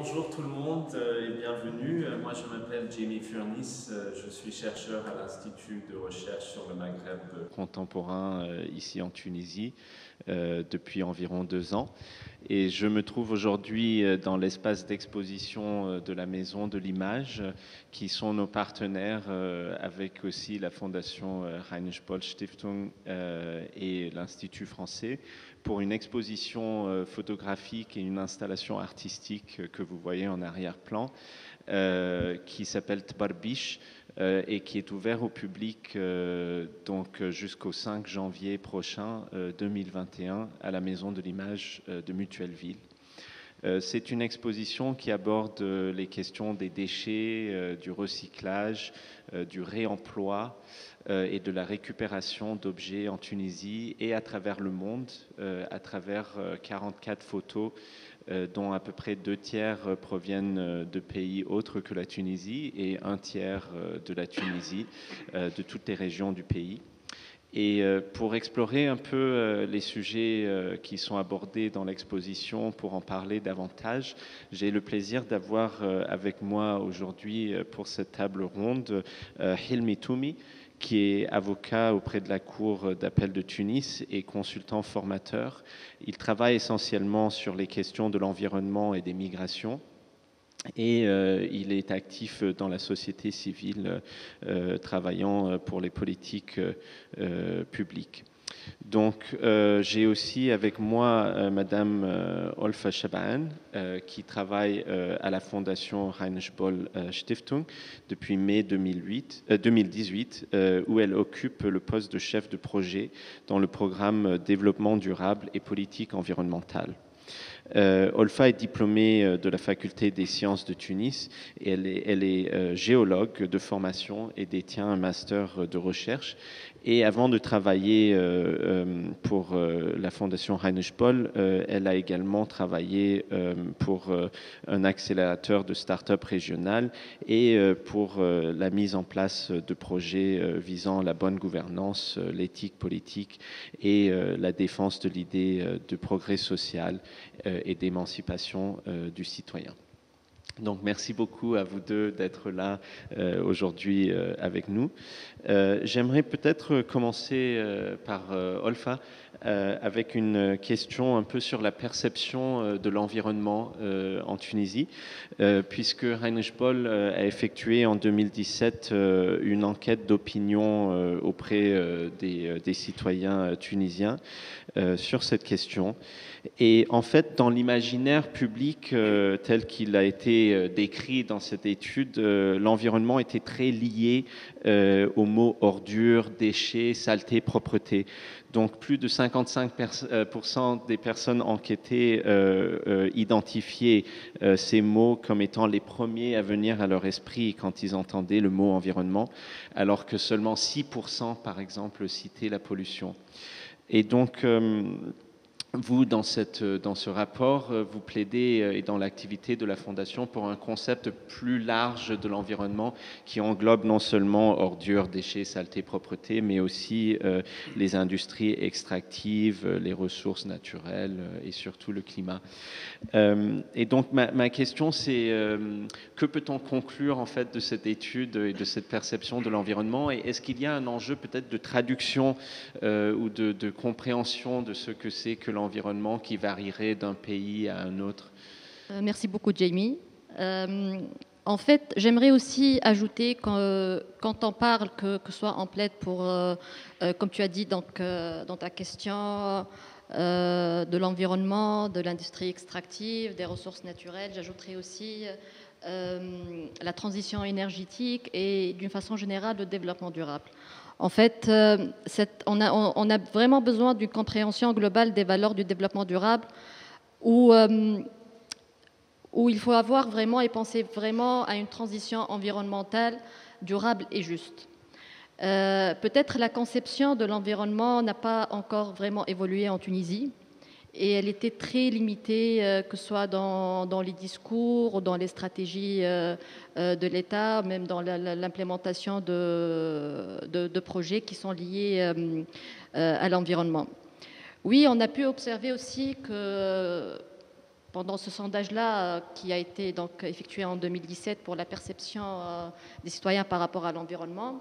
Bonjour tout le monde et bienvenue. Moi je m'appelle Jamie Furniss, je suis chercheur à l'Institut de recherche sur le Maghreb contemporain ici en Tunisie depuis environ 2 ans. Et je me trouve aujourd'hui dans l'espace d'exposition de la Maison de l'Image, qui sont nos partenaires avec aussi la Fondation Heinrich Böll Stiftung et l'Institut français pour une exposition photographique et une installation artistique que vous voyez en arrière-plan, qui s'appelle Tbarbish et qui est ouvert au public donc jusqu'au 5 janvier prochain 2021 à la Maison de l'Image de Mutuelleville. C'est une exposition qui aborde les questions des déchets, du recyclage, du réemploi et de la récupération d'objets en Tunisie et à travers le monde, à travers 44 photos dont à peu près 2 tiers proviennent de pays autres que la Tunisie et 1 tiers de la Tunisie, de toutes les régions du pays. Et pour explorer un peu les sujets qui sont abordés dans l'exposition, pour en parler davantage, j'ai le plaisir d'avoir avec moi aujourd'hui pour cette table ronde Hilmi Toumi, qui est avocat auprès de la Cour d'appel de Tunis et consultant formateur. Il travaille essentiellement sur les questions de l'environnement et des migrations. Et il est actif dans la société civile, travaillant pour les politiques publiques. Donc, j'ai aussi avec moi Madame Olfa Shaban, qui travaille à la Fondation Heinrich Böll Stiftung depuis mai 2018, où elle occupe le poste de chef de projet dans le programme Développement durable et politique environnementale. Olfa est diplômée de la faculté des sciences de Tunis et elle est géologue de formation et détient un master de recherche. Et avant de travailler pour la Fondation Heinrich Böll, elle a également travaillé pour un accélérateur de start-up régional et pour la mise en place de projets visant la bonne gouvernance, l'éthique politique et la défense de l'idée de progrès social et d'émancipation du citoyen. Donc merci beaucoup à vous deux d'être là aujourd'hui avec nous. J'aimerais peut-être commencer par Olfa avec une question un peu sur la perception de l'environnement en Tunisie, puisque Heinrich Böll a effectué en 2017 une enquête d'opinion auprès des citoyens tunisiens sur cette question. Et en fait, dans l'imaginaire public tel qu'il a été décrit dans cette étude, l'environnement était très lié aux mots ordures, déchets, saleté, propreté. Donc plus de 55% des personnes enquêtées identifiaient ces mots comme étant les premiers à venir à leur esprit quand ils entendaient le mot environnement, alors que seulement 6%, par exemple, citaient la pollution. Et donc, vous, dans ce rapport, vous plaidez, et dans l'activité de la Fondation, pour un concept plus large de l'environnement qui englobe non seulement ordures, déchets, saleté, propreté, mais aussi les industries extractives, les ressources naturelles et surtout le climat. Et donc, ma question, c'est que peut-on conclure en fait de cette étude et de cette perception de l'environnement? Et est-ce qu'il y a un enjeu peut-être de traduction ou de compréhension de ce que c'est que l'environnement qui varierait d'un pays à un autre? Merci beaucoup, Jamie. En fait, j'aimerais aussi ajouter quand on parle, que ce soit en plaide pour, comme tu as dit donc, dans ta question, de l'environnement, de l'industrie extractive, des ressources naturelles, j'ajouterais aussi la transition énergétique et d'une façon générale le développement durable. En fait, on a vraiment besoin d'une compréhension globale des valeurs du développement durable où il faut avoir vraiment et penser vraiment à une transition environnementale durable et juste. Peut-être la conception de l'environnement n'a pas encore vraiment évolué en Tunisie et elle était très limitée, que ce soit dans les discours ou dans les stratégies de l'État, même dans l'implémentation de projets qui sont liés à l'environnement. Oui, on a pu observer aussi que pendant ce sondage-là, qui a été donc effectué en 2017 pour la perception des citoyens par rapport à l'environnement,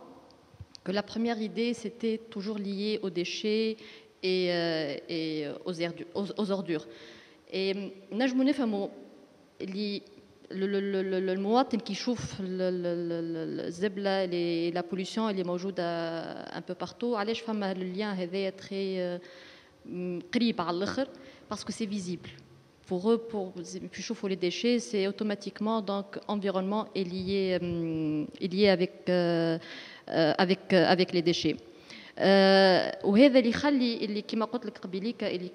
que la première idée, c'était toujours lié aux déchets et aux ordures. Et نجموا نفهموا اللي المواطن كي يشوف الزبلة la pollution اللي موجودة un peu partout علاش فما le lien هذايا très قريب على الآخر parce que c'est visible. Pour eux, pour يشوفوا les déchets, c'est automatiquement donc environnement est lié avec les déchets. وهذا اللي يخلي اللي كما قلت لك قبيليك اللي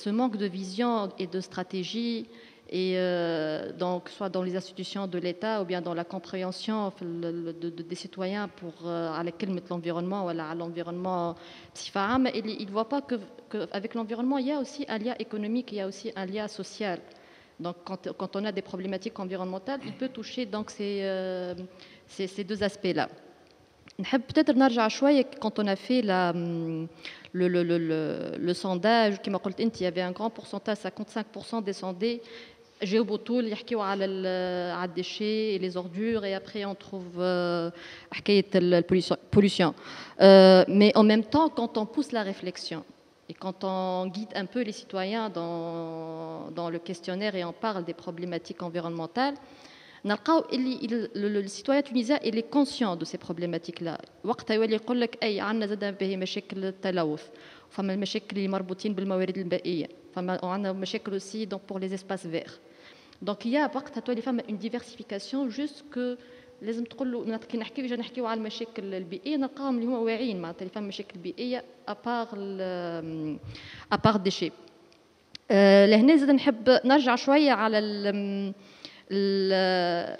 ce manque de vision et de stratégie et donc soit dans les institutions de l'État ou bien dans la compréhension des citoyens pour على كلمة l'environnement ou à l'environnement بصفة عامة ils ne voient pas qu'avec l'environnement il y a aussi un lien économique, il y a aussi un lien social. Donc quand on a des problématiques environnementales, il peut toucher donc ces deux aspects-là. Peut-être نرجع شوية quand on a fait le sondage كما قلت انت il y avait un grand pourcentage 55% des sondés جاوبوا طول يحكيوا على الديشي et les ordures et après on trouve حكاية pollution. Mais en même temps quand on pousse la réflexion et quand on guide un peu les citoyens dans le questionnaire et on parle des problématiques environnementales, نلقاو اللي السيتويان تونيزيان اللي كونسيون دو سي بروبليماتيك لا وقتها يولي يقول لك اي عندنا زاد به مشاكل التلوث فما المشاكل اللي مربوطين بالموارد المائيه فما عندنا مشاكل اوسي دونك بور لي اسباس فير دونك يا وقتها تولي فما اون ديفيرسيفيكاسيون جوست كو لازم تقول له كي نحكيو على المشاكل البيئيه نلقاهم اللي هما واعيين معناتها اللي فما مشاكل بيئيه ابار ديشي لهنا زاد نحب نرجع شويه على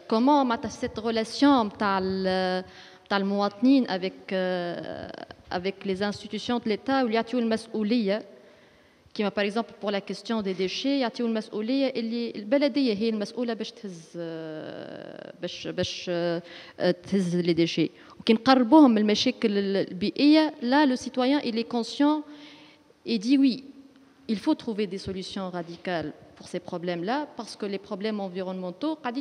comment cette relation تاع المواطنين avec les institutions de l'État où يعطيو المسؤولية كما par exemple pour la question des déchets يعطيو المسؤولية اللي البلدية هي المسؤولة باش تهز les déchets وكي نقربوهم من المشاكل البيئية là le citoyen il est conscient et dit oui il faut trouver des solutions radicales pour ces problèmes-là, parce que les problèmes environnementaux, la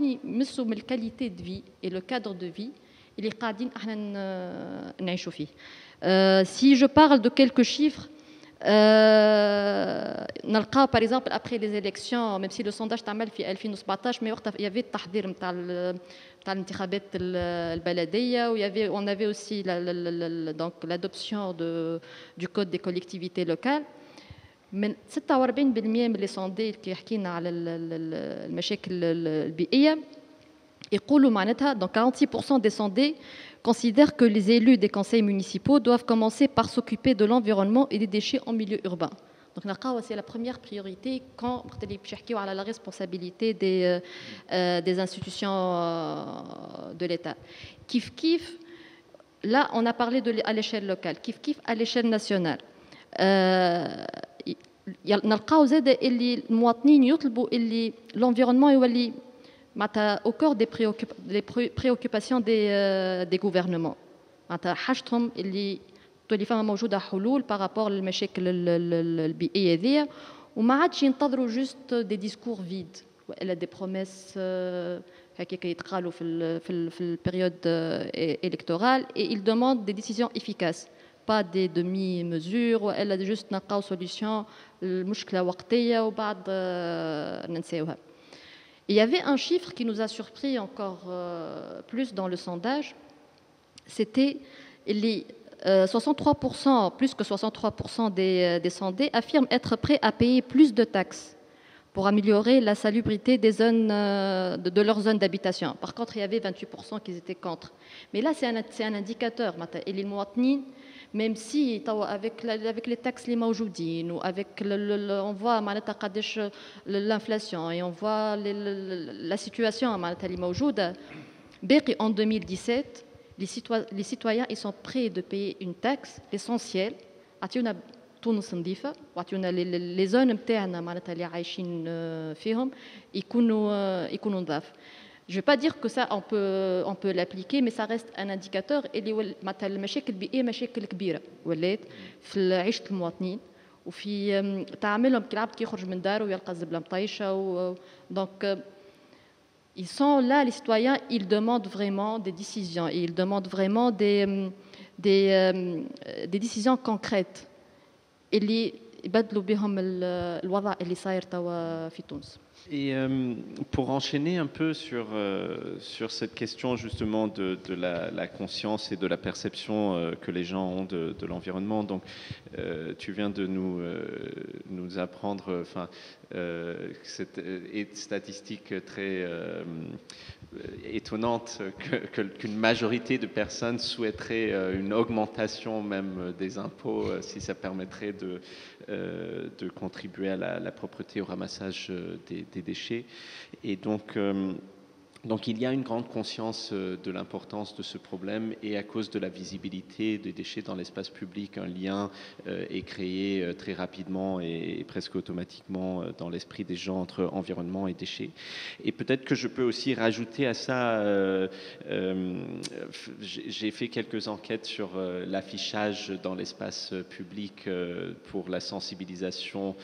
qualité de vie et le cadre de vie, il est si je parle de quelques chiffres, par exemple, après les élections, même si le sondage t'a mal fait 2017, mais il y avait le tahdir تاع الانتخابات البلدية on avait aussi donc l'adoption du code des collectivités locales. من 46% من اللي صوندي كي حكينا على المشاكل البيئيه يقولوا معناتها donc 46% des sondés considèrent que les élus des conseils municipaux doivent commencer par s'occuper de l'environnement et des déchets en milieu urbain. Donc نلقاو c'est la première priorité quand اللي باش يحكيو على la responsabilité des institutions de l'État. Kif là on a parlé à l'échelle locale, kif à l'échelle nationale. نلقاو زاد اللي المواطنين يطلبوا اللي l'environnement يولي معناتها au cœur des préoccupations des gouvernements معناتها حاجتهم اللي تولي فما موجوده حلول بارابور للمشاكل البيئيه هذيا وما عادش ينتظروا جوست دي ديسكور فيد والا دي بروميس هكاك يتقالوا في البيريود électorale et ils demandent des décisions efficaces pas des demi-mesures والا juste نلقاو solution المشكله وقتيه وبعد ننساوها. Il y avait un chiffre qui nous a surpris encore plus dans le sondage, c'était les 63%, plus que 63% des sondés affirment être prêts à payer plus de taxes pour améliorer la salubrité des zones, de leurs zones d'habitation. Par contre, il y avait 28% qui étaient contre. Mais là, c'est un indicateur. Et les المواطنين même si avec les taxes les موجودين ou avec on voit معناتها قداش l'inflation et on voit la situation معناتها اللي موجوده باقي en 2017 les citoyens ils sont prêts de payer une taxe essentielle عطيونا تونس نظيفه وعطيونا لي زون نتاعنا معناتها اللي عايشين فيهم يكونوا نظاف. Je ne vais pas dire que ça on peut l'appliquer mais ça reste un indicateur اللي معناتها المشاكل البيئيه مشاكل كبيره ولات في عيشه المواطنين وفي تعاملهم كي يخرج من داره ويلقى الزبله مطيشه دونك ils sont là, les citoyens, ils demandent vraiment des décisions, ils demandent vraiment des décisions concrètes اللي يبدلوا بهم الوضع اللي صاير توا في تونس. Et pour enchaîner un peu sur cette question justement de la conscience et de la perception que les gens ont de l'environnement, donc tu viens de nous apprendre cette statistique très étonnante qu'une majorité de personnes souhaiteraient une augmentation même des impôts si ça permettrait de contribuer à la propreté, au ramassage des déchets. Et donc il y a une grande conscience de l'importance de ce problème et à cause de la visibilité des déchets dans l'espace public, un lien est créé très rapidement et presque automatiquement dans l'esprit des gens entre environnement et déchets. Et peut-être que je peux aussi rajouter à ça, j'ai fait quelques enquêtes sur l'affichage dans l'espace public pour la sensibilisation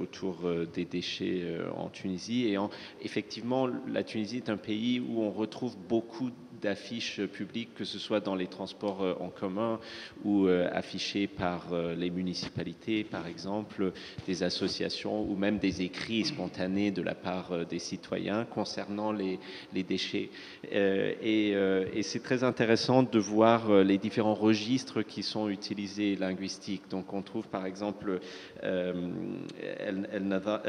autour des déchets en Tunisie. Et effectivement, la Tunisie est un pays où on retrouve beaucoup d'affiches publiques, que ce soit dans les transports en commun ou affichées par les municipalités, par exemple, des associations ou même des écrits spontanés de la part des citoyens concernant les déchets. Et c'est très intéressant de voir les différents registres qui sont utilisés linguistiques. Donc on trouve par exemple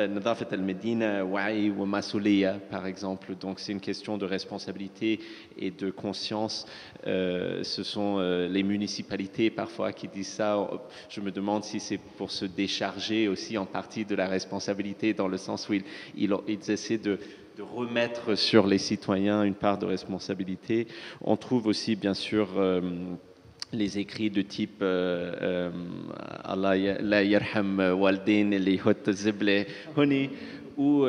النظافة المدينة وعي ومسؤولية par exemple. Donc c'est une question de responsabilité et de conscience. Ce sont les municipalités parfois qui disent ça. Je me demande si c'est pour se décharger aussi en partie de la responsabilité, dans le sens où ils essaient de remettre sur les citoyens une part de responsabilité. On trouve aussi bien sûr les écrits de type Allah la yarham waldin li hot zible honi, ou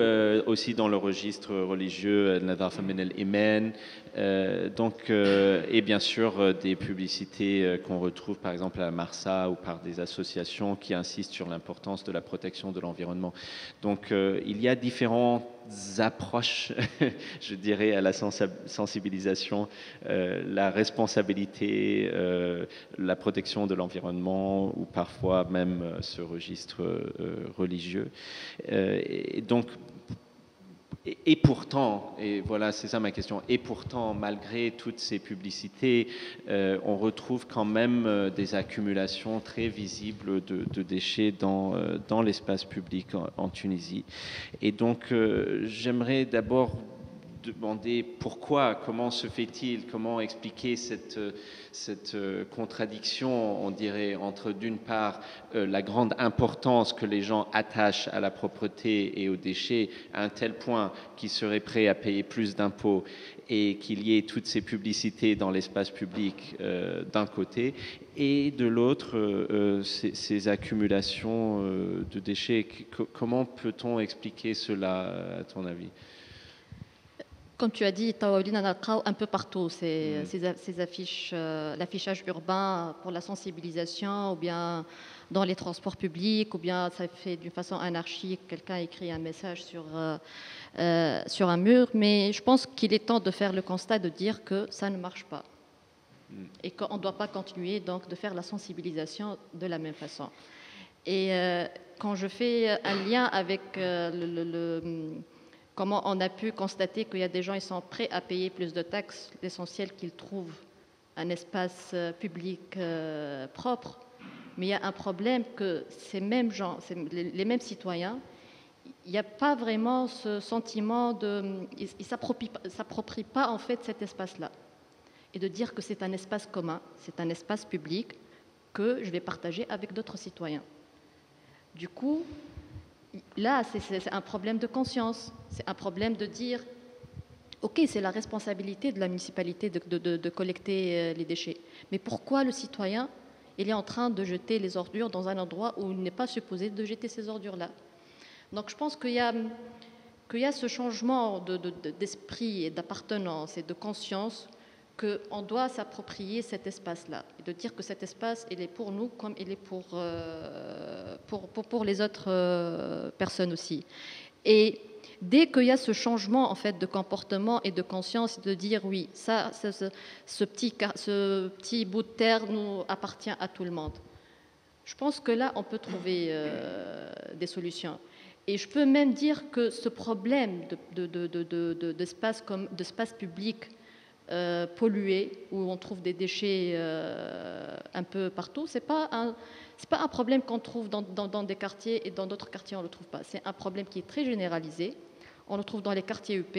aussi dans le registre religieux Nadafa min al-Iman, et bien sûr des publicités qu'on retrouve par exemple à Marsa ou par des associations qui insistent sur l'importance de la protection de l'environnement. Donc il y a différentes approches, je dirais, à la sensibilisation, la responsabilité, la protection de l'environnement ou parfois même ce registre religieux. Et donc, et pourtant, et voilà, c'est ça ma question, et pourtant, malgré toutes ces publicités, on retrouve quand même des accumulations très visibles de déchets dans l'espace public en Tunisie. Et donc, j'aimerais d'abord demander pourquoi, comment se fait-il, comment expliquer cette contradiction, on dirait, entre d'une part la grande importance que les gens attachent à la propreté et aux déchets à un tel point qu'ils seraient prêts à payer plus d'impôts et qu'il y ait toutes ces publicités dans l'espace public d'un côté, et de l'autre ces accumulations de déchets. Comment peut-on expliquer cela, à ton avis ? Comme tu as dit, un peu partout, ces affiches, l'affichage urbain pour la sensibilisation, ou bien dans les transports publics, ou bien ça fait d'une façon anarchique, quelqu'un écrit un message sur un mur. Mais je pense qu'il est temps de faire le constat, de dire que ça ne marche pas. Et qu'on ne doit pas continuer donc de faire la sensibilisation de la même façon. Et quand je fais un lien avec comment on a pu constater qu'il y a des gens qui sont prêts à payer plus de taxes, l'essentiel qu'ils trouvent un espace public propre. Mais il y a un problème que ces mêmes gens, les mêmes citoyens, il n'y a pas vraiment ce sentiment ils ne s'approprient pas en fait cet espace-là. Et de dire que c'est un espace commun, c'est un espace public que je vais partager avec d'autres citoyens. Du coup, là, c'est un problème de conscience. C'est un problème de dire, OK, c'est la responsabilité de la municipalité de collecter les déchets. Mais pourquoi le citoyen, il est en train de jeter les ordures dans un endroit où il n'est pas supposé de jeter ces ordures-là? Donc je pense qu'il y a ce changement d'esprit et d'appartenance et de conscience qu'on doit s'approprier cet espace-là et de dire que cet espace, il est pour nous comme il est pour les autres personnes aussi. Et dès qu'il y a ce changement en fait de comportement et de conscience, de dire oui, ce petit bout de terre nous appartient à tout le monde. Je pense que là, on peut trouver des solutions. Et je peux même dire que ce problème d'espace public pollué, où on trouve des déchets un peu partout, c'est pas un problème qu'on trouve dans des quartiers et dans d'autres quartiers on ne le trouve pas. C'est un problème qui est très généralisé. On le trouve dans les quartiers UP,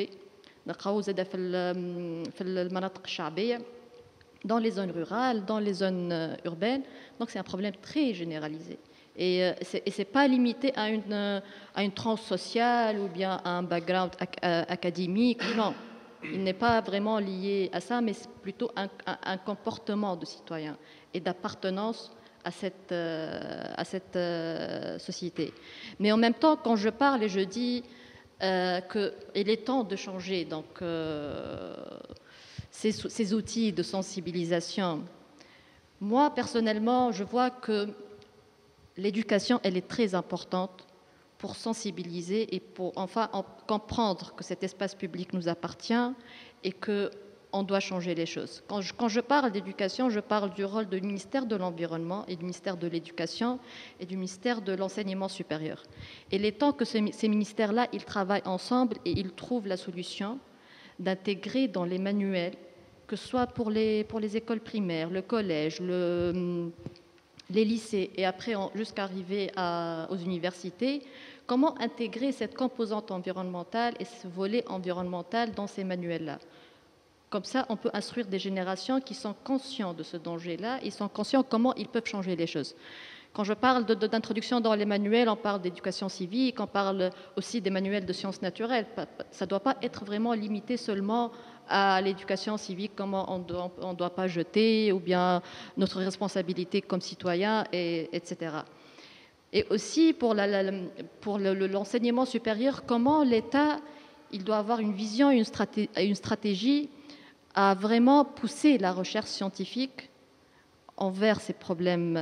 dans les zones rurales, dans les zones urbaines. Donc c'est un problème très généralisé. Et ce n'est pas limité à une tranche sociale ou bien à un background académique. Non, il n'est pas vraiment lié à ça, mais c'est plutôt un comportement de citoyen et d'appartenance à cette société. Mais en même temps, quand je parle et je dis qu'il est temps de changer donc, ces outils de sensibilisation, moi, personnellement, je vois que l'éducation, elle est très importante pour sensibiliser et pour enfin comprendre que cet espace public nous appartient et qu'on doit changer les choses. Quand je parle d'éducation, je parle du rôle du ministère de l'Environnement et du ministère de l'Éducation et du ministère de l'Enseignement supérieur. Et il est temps que ces ministères-là, ils travaillent ensemble et ils trouvent la solution d'intégrer dans les manuels, que ce soit pour les écoles primaires, le collège, les lycées et après jusqu'à arriver aux universités, comment intégrer cette composante environnementale et ce volet environnemental dans ces manuels-là. Comme ça, on peut instruire des générations qui sont conscients de ce danger-là, ils sont conscients comment ils peuvent changer les choses. Quand je parle d'introduction dans les manuels, on parle d'éducation civique, on parle aussi des manuels de sciences naturelles. Ça ne doit pas être vraiment limité seulement à l'éducation civique, comment on ne doit pas jeter, ou bien notre responsabilité comme citoyen, etc. Et aussi pour l'enseignement supérieur, comment l'État il doit avoir une vision et une stratégie à vraiment pousser la recherche scientifique envers ces problèmes,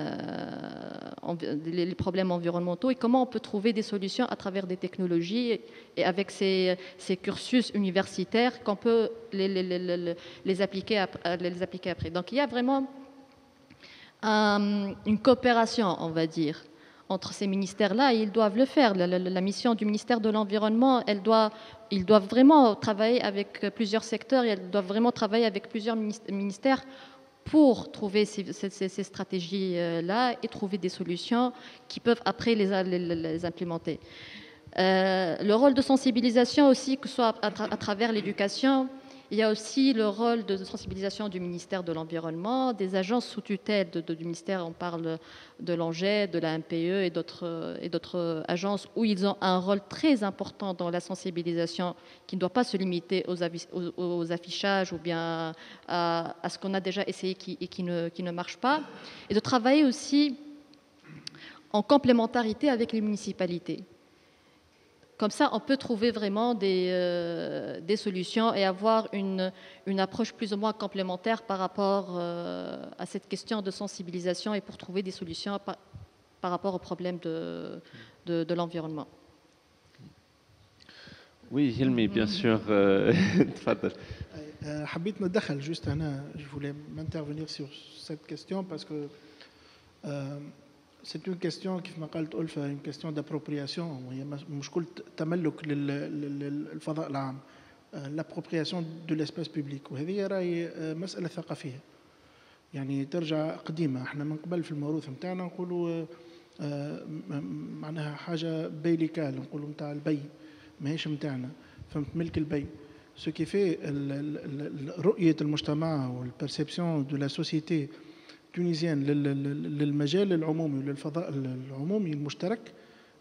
les problèmes environnementaux et comment on peut trouver des solutions à travers des technologies et avec ces cursus universitaires qu'on peut les appliquer après. Donc il y a vraiment une coopération, on va dire, entre ces ministères-là et ils doivent le faire. La mission du ministère de l'Environnement, ils doivent vraiment travailler avec plusieurs secteurs et ils doivent vraiment travailler avec plusieurs ministères pour trouver ces stratégies-là et trouver des solutions qui peuvent après les implémenter. Le rôle de sensibilisation aussi, que ce soit à travers l'éducation, il y a aussi le rôle de sensibilisation du ministère de l'Environnement, des agences sous tutelle du ministère, on parle de l'ANGED, de la MPE et d'autres agences où ils ont un rôle très important dans la sensibilisation qui ne doit pas se limiter aux affichages ou bien à ce qu'on a déjà essayé et qui ne marche pas, et de travailler aussi en complémentarité avec les municipalités. Comme ça, on peut trouver vraiment des solutions et avoir une approche plus ou moins complémentaire par rapport à cette question de sensibilisation et pour trouver des solutions par rapport aux problèmes de l'environnement. Oui, Hilmi, bien sûr. حبيت نتدخل juste هنا, je voulais m'intervenir sur cette question parce que c'est une question كيف ما قالت ألفة, une question d'appropriation, وهي مشكلة تملك للفضاء العام, l'appropriation de l'espace public, وهذه راهي مسألة ثقافية يعني ترجع قديمة. احنا من قبل في الموروث نتاعنا نقولوا معناها حاجة بيليكال, نقولوا نتاع البي ماهيش نتاعنا, فهمت, ملك البي. ce qui fait رؤية المجتمع والperception de la société تونيزيان للمجال العمومي وللفضاء العمومي المشترك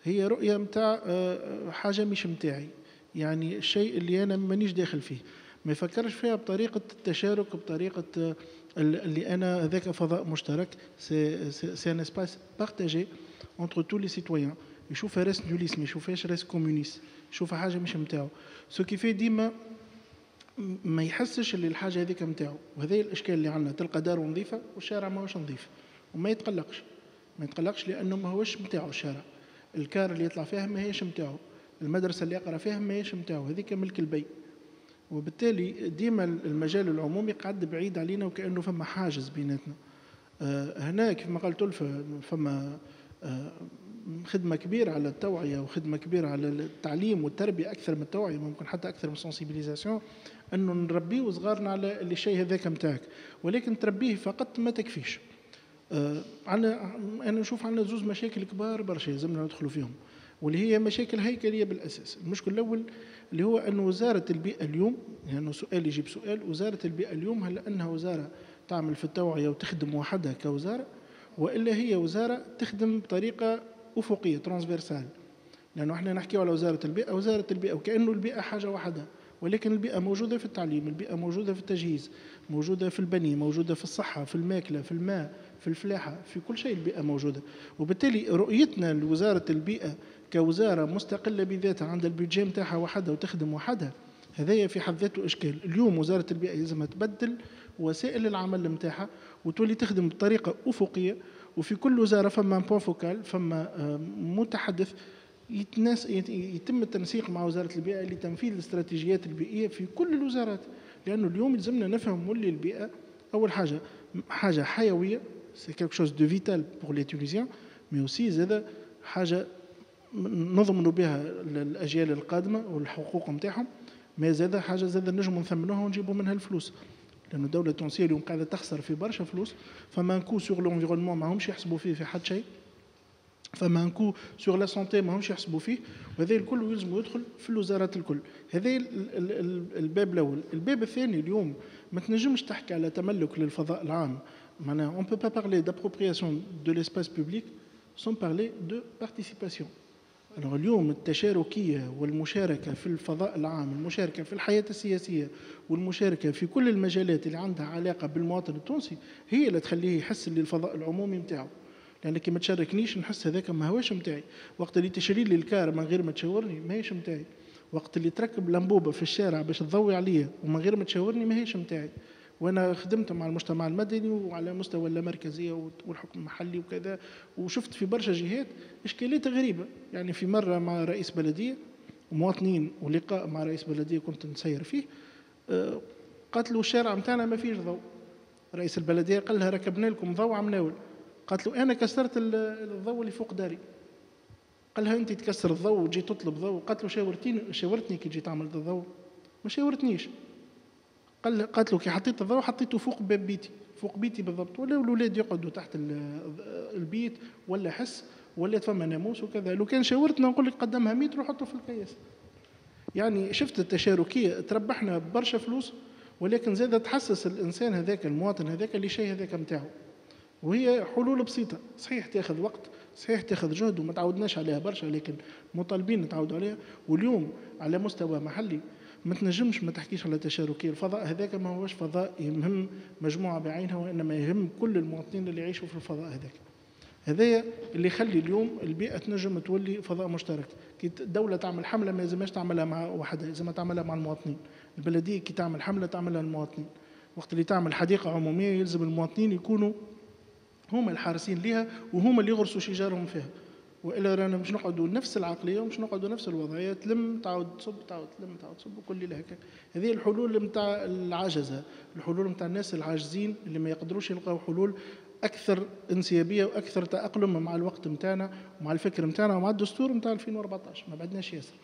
هي رؤية متاع حاجة مش متاعي, يعني الشيء اللي أنا مانيش داخل فيه, ما يفكرش فيها بطريقة التشارك, بطريقة اللي أنا هذاك فضاء مشترك. c'est un espace partagé entre tous les citoyens. يشوفها راس نوليس, ما يشوفهاش راس كومونيست, يشوفها حاجة مش متاعه. ce qui fait ديما ما يحسش اللي الحاجه هذيك نتاعو. وهذا الاشكال اللي عندنا، تلقى داره نظيفه والشارع ماهوش نظيف وما يتقلقش. ما يتقلقش لانه ماهوش نتاعو الشارع، الكار اللي يطلع فيها ماهيش نتاعو، المدرسه اللي يقرا فيها ماهيش نتاعو، هذيك ملك البي. وبالتالي ديما المجال العمومي قاعد بعيد علينا وكانه فما حاجز بيناتنا. هنا كيف ما قلت فما خدمه كبيره على التوعيه وخدمه كبيره على التعليم والتربيه، اكثر من التوعيه، ممكن حتى اكثر من السنسيبيليزاسيون، انه نربيه صغارنا على الشيء هذاك نتاعك. ولكن تربيه فقط ما تكفيش. انا نشوف عندنا زوز مشاكل كبار برشا لازمنا ندخلوا فيهم، واللي هي مشاكل هيكليه بالاساس. المشكل الاول اللي هو أن وزاره البيئه اليوم، لانه يعني سؤال يجيب سؤال، وزاره البيئه اليوم هل انها وزاره تعمل في التوعيه وتخدم وحدها كوزاره، والا هي وزاره تخدم بطريقه افقيه ترانسفيرسال؟ لانه احنا نحكيو على وزاره البيئه وكانه البيئه حاجه واحده، ولكن البيئه موجوده في التعليم، البيئه موجوده في التجهيز، موجوده في البني، موجوده في الصحه، في الماكله، في الماء، في الفلاحه، في كل شيء البيئه موجوده. وبالتالي رؤيتنا لوزاره البيئه كوزاره مستقله بذاتها عند البيدجي نتاعها وحدها وتخدم وحدها، هذايا في حد ذاته اشكال. اليوم وزاره البيئه لازمها تبدل وسائل العمل نتاعها وتولي تخدم بطريقه افقيه، وفي كل وزاره فما بوان فوكال، فما متحدث يتم التنسيق مع وزاره البيئه لتنفيذ الاستراتيجيات البيئيه في كل الوزارات. لانه اليوم يلزمنا نفهم مولي البيئه اول حاجه حيويه، سي كيلكو شوز دو فيتال بور لي تونيزيان، مي اوسي زاده حاجه نضمنوا بها الاجيال القادمه والحقوق نتاعهم، ما زاده حاجه زاده نجموا نثمنوها ونجيبوا منها الفلوس. لأن الدولة التونسية اليوم قاعدة تخسر في برشا فلوس، فما نكو سوغ لونفيرونمون ما همش يحسبوا فيه في حد شيء، فما نكو سوغ لا سونتي ما همش يحسبوا فيه، وهذا الكل يلزم يدخل في الوزارات الكل. هذا الباب الأول. الباب الثاني، اليوم ما تنجمش تحكي على تملك للفضاء العام، معناها on peut pas parler d'appropriation de l'espace public sans parler de participation. اليوم التشاركية والمشاركة في الفضاء العام، المشاركة في الحياة السياسية والمشاركة في كل المجالات اللي عندها علاقة بالمواطن التونسي هي اللي تخليه يحس اللي الفضاء العمومي متاعه. لأنك ما تشاركنيش نحس هذاك ما هواش متاعي. وقت اللي تشري لي الكار من غير ما تشاورني ما هيش متاعي. وقت اللي تركب لمبوبة في الشارع باش تضوي عليا ومن غير ما تشاورني ما هيش متاعي. وانا خدمت مع المجتمع المدني وعلى مستوى اللامركزيه والحكم المحلي وكذا، وشفت في برشا جهات اشكاليات غريبه. يعني في مره مع رئيس بلديه ومواطنين ولقاء مع رئيس بلديه كنت نسير فيه، قالت له الشارع نتاعنا ما فيش ضوء. رئيس البلديه قال لها ركبنا لكم ضوء عمناول. قالت له انا كسرت الضوء اللي فوق داري. قال لها انت تكسر الضوء وتجي تطلب ضوء؟ قالت له شاورتني كي جيت تعمل الضوء؟ ما شاورتنيش. قالت له كي حطيت الضوء حطيته فوق باب بيتي، فوق بيتي بالضبط، ولا الأولاد يقعدوا تحت البيت ولا حس ولا فما ناموس وكذا. لو كان شاورتنا نقول لك قدمها متر وحطه في القياس. يعني شفت التشاركية تربحنا برشا فلوس، ولكن زادة تحسس الإنسان هذاك المواطن هذاك اللي شيء هذاك متاعه. وهي حلول بسيطة، صحيح تاخذ وقت، صحيح تاخذ جهد وما تعودناش عليها برشا، لكن مطالبين نتعودوا عليها. واليوم على مستوى محلي ما تنجمش ما تحكيش على تشاركية. الفضاء هذاك ما هوش فضاء يهم مجموعة بعينها، وإنما يهم كل المواطنين اللي يعيشوا في الفضاء هذاك. هذايا اللي يخلي اليوم البيئة تنجم تولي فضاء مشترك. كي الدولة تعمل حملة ما لازمش تعملها مع وحدها، لازم تعملها مع المواطنين. البلدية كي تعمل حملة تعملها للمواطنين. وقت اللي تعمل حديقة عمومية يلزم المواطنين يكونوا هما الحارسين ليها وهما اللي يغرسوا شجارهم فيها، والا رانا مش نقعدوا نفس العقليه ومش نقعدوا نفس الوضعيه، تلم تعاود تصب تعاود تلم تعاود تصب كل ليله هكا. هذه الحلول نتاع العجزه، الحلول نتاع الناس العاجزين اللي ما يقدروش يلقاو حلول اكثر انسيابيه واكثر تاقلم مع الوقت نتاعنا ومع الفكر نتاعنا ومع الدستور نتاع 2014. ما بعدناش ياسر.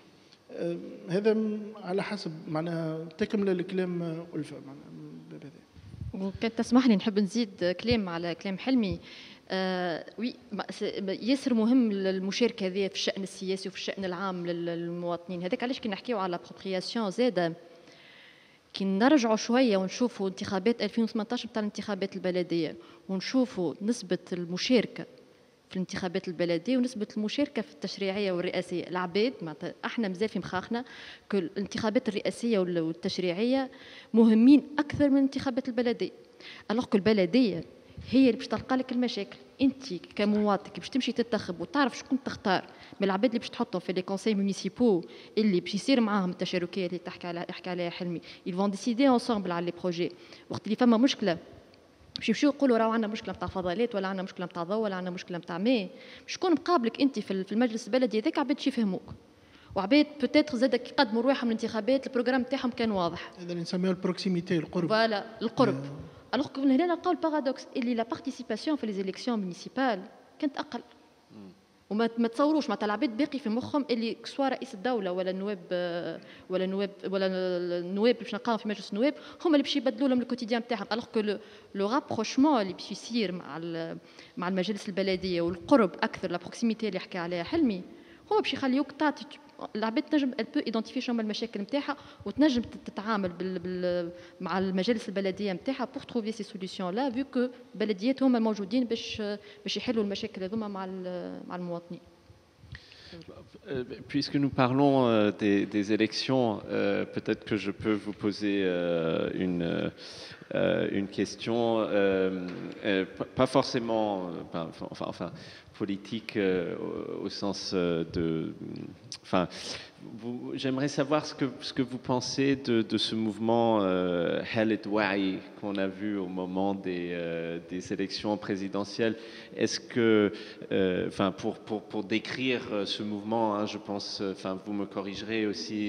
هذا على حسب معناها تكمله الكلام ألفة معناها. وكان تسمح لي نحب نزيد كلام على كلام حلمي. وي ياسر مهم المشاركه هذه في الشان السياسي وفي الشان العام للمواطنين. هذاك علاش كي نحكيو على بروبرياسيون زاده، كي نرجعوا شويه ونشوفوا انتخابات 2018 بتاع الانتخابات البلديه ونشوفوا نسبه المشاركه في الانتخابات البلديه ونسبه المشاركه في التشريعيه والرئاسيه. العباد معناتها احنا مازال في مخاخنا كل الانتخابات الرئاسيه والتشريعيه مهمين اكثر من الانتخابات البلديه. الوغ البلديه هي اللي باش تلقى لك المشاكل. انت كمواطن باش تمشي تنتخب وتعرف شكون تختار من العباد اللي باش تحطهم في لي كونساي مونيسيبو اللي باش يصير معاهم التشاركيه اللي يحكي عليها حلمي ils vont décider ensemble على لي بروجي. وقت اللي فما مشكله باش يمشيو يقولوا راهو عندنا مشكله نتاع فضلات ولا عندنا مشكله نتاع ضوء ولا عندنا مشكله نتاع ماء، شكون مقابلك انت في المجلس البلدي هذاك عباد باش يفهموك، وعباد بوتيتر زاد كي يقدموا رواحهم الانتخابات البروجرام تاعهم كان واضح. هذا اللي نسميه البروكسيميتي، القرب. فوالا القرب. الوغ كو هنا نلقاو البارادوكس اللي لا بارتيسيباسيون في لي زيليكسيون مونيسيبال كانت اقل. وما تصوروش معناتها العباد باقي في مخهم اللي سواء رئيس الدوله ولا النواب باش نلقاهم في مجلس النواب هما اللي باش يبدلوا لهم الكوتيديان تاعهم. الوغ كو لو رابروشمون اللي باش يصير مع المجالس البلديه والقرب اكثر، لا بروكسيميتي اللي حكى عليها حلمي، هو باش يخليوك تعطي العباد تنجم البو ايدونتيفي شنو المشاكل نتاعها وتنجم تتعامل مع المجالس البلديه نتاعها بور تروفي سي سوليسيون لا فيو كو البلديات هما الموجودين باش يحلوا المشاكل هذوما مع المواطنين. Puisque nous parlons des élections, peut-être que je peux vous poser une question, pas forcément, enfin politique au sens de... Enfin, j'aimerais savoir ce que vous pensez de ce mouvement Khaled Wa'i qu'on a vu au moment des élections présidentielles. Est-ce que, enfin, pour décrire ce mouvement, hein, je pense, enfin, vous me corrigerez aussi,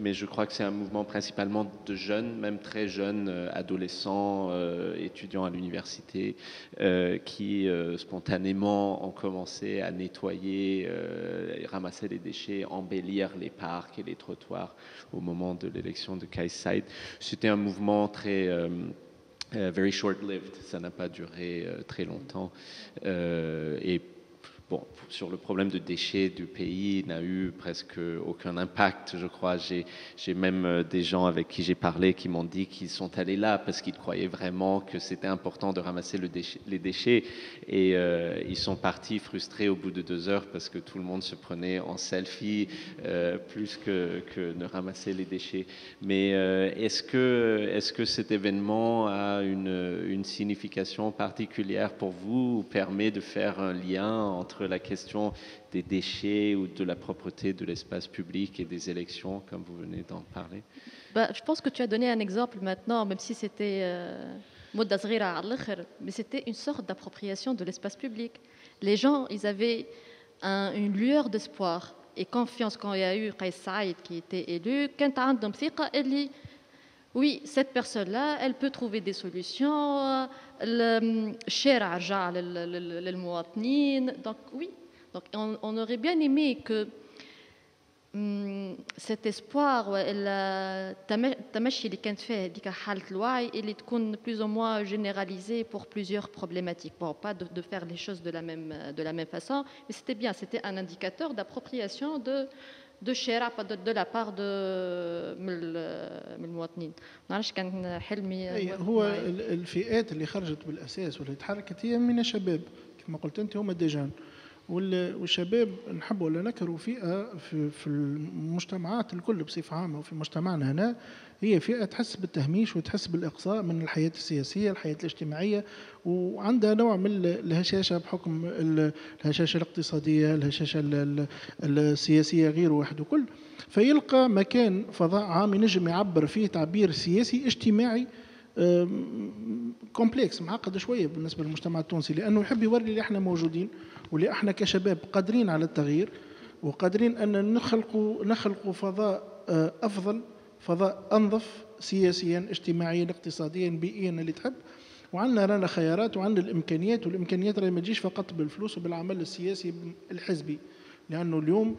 mais je crois que c'est un mouvement principalement de jeunes, même très jeunes, adolescents, étudiants à l'université, qui spontanément ont commencé à nettoyer, ramasser les déchets, embellir les parcs et les trottoirs au moment de l'élection de Kais Saied. C'était un mouvement très very short-lived, ça n'a pas duré très longtemps. Et bon, sur le problème de déchets du pays, n'a eu presque aucun impact, je crois. J'ai même des gens avec qui j'ai parlé qui m'ont dit qu'ils sont allés là parce qu'ils croyaient vraiment que c'était important de ramasser les déchets. Et ils sont partis frustrés au bout de 2 heures parce que tout le monde se prenait en selfie plus que ne ramasser les déchets. Mais est-ce que cet événement a une signification particulière pour vous ou permet de faire un lien entre la question des déchets ou de la propreté de l'espace public et des élections, comme vous venez d'en parler? Je pense que tu as donné un exemple maintenant, même si c'était mais c'était une sorte d'appropriation de l'espace public. Les gens, ils avaient une lueur d'espoir et confiance quand il y a eu Kais Saied qui était élu. Quand عندهم ثقة اللي oui, cette personne-là, elle peut trouver des solutions. الشارع رجع للمواطنين. Donc oui, donc on aurait bien aimé que cet espoir التمشي اللي كانت فيه هذيك حالة الوعي اللي تكون plus ou moins généralisée pour plusieurs problématiques. Bon, pas de faire les choses de la même façon, mais c'était bien, c'était un indicateur d'appropriation de الشارع de la part من المواطنين. ما نعرفش كان حلمي هو الفئات اللي خرجت بالاساس واللي تحركت هي من الشباب كما قلت انت، هما ديجان والشباب نحب ولا نكروا فئه في المجتمعات الكل بصفه عامه، وفي مجتمعنا هنا هي فئه تحس بالتهميش وتحس بالاقصاء من الحياه السياسيه، الحياه الاجتماعيه، وعندها نوع من الهشاشه بحكم الهشاشه الاقتصاديه، الهشاشه السياسيه غير واحد وكل، فيلقى مكان فضاء عام ينجم يعبر فيه تعبير سياسي اجتماعي كومبلكس معقد شويه بالنسبه للمجتمع التونسي، لانه يحب يوري اللي احنا موجودين واللي احنا كشباب قادرين على التغيير وقادرين ان نخلقوا فضاء افضل، فضاء انظف سياسيا اجتماعيا اقتصاديا بيئيا اللي تحب، وعندنا رانا خيارات وعندنا الامكانيات، والامكانيات راهي ما تجيش فقط بالفلوس وبالعمل السياسي الحزبي، لانه اليوم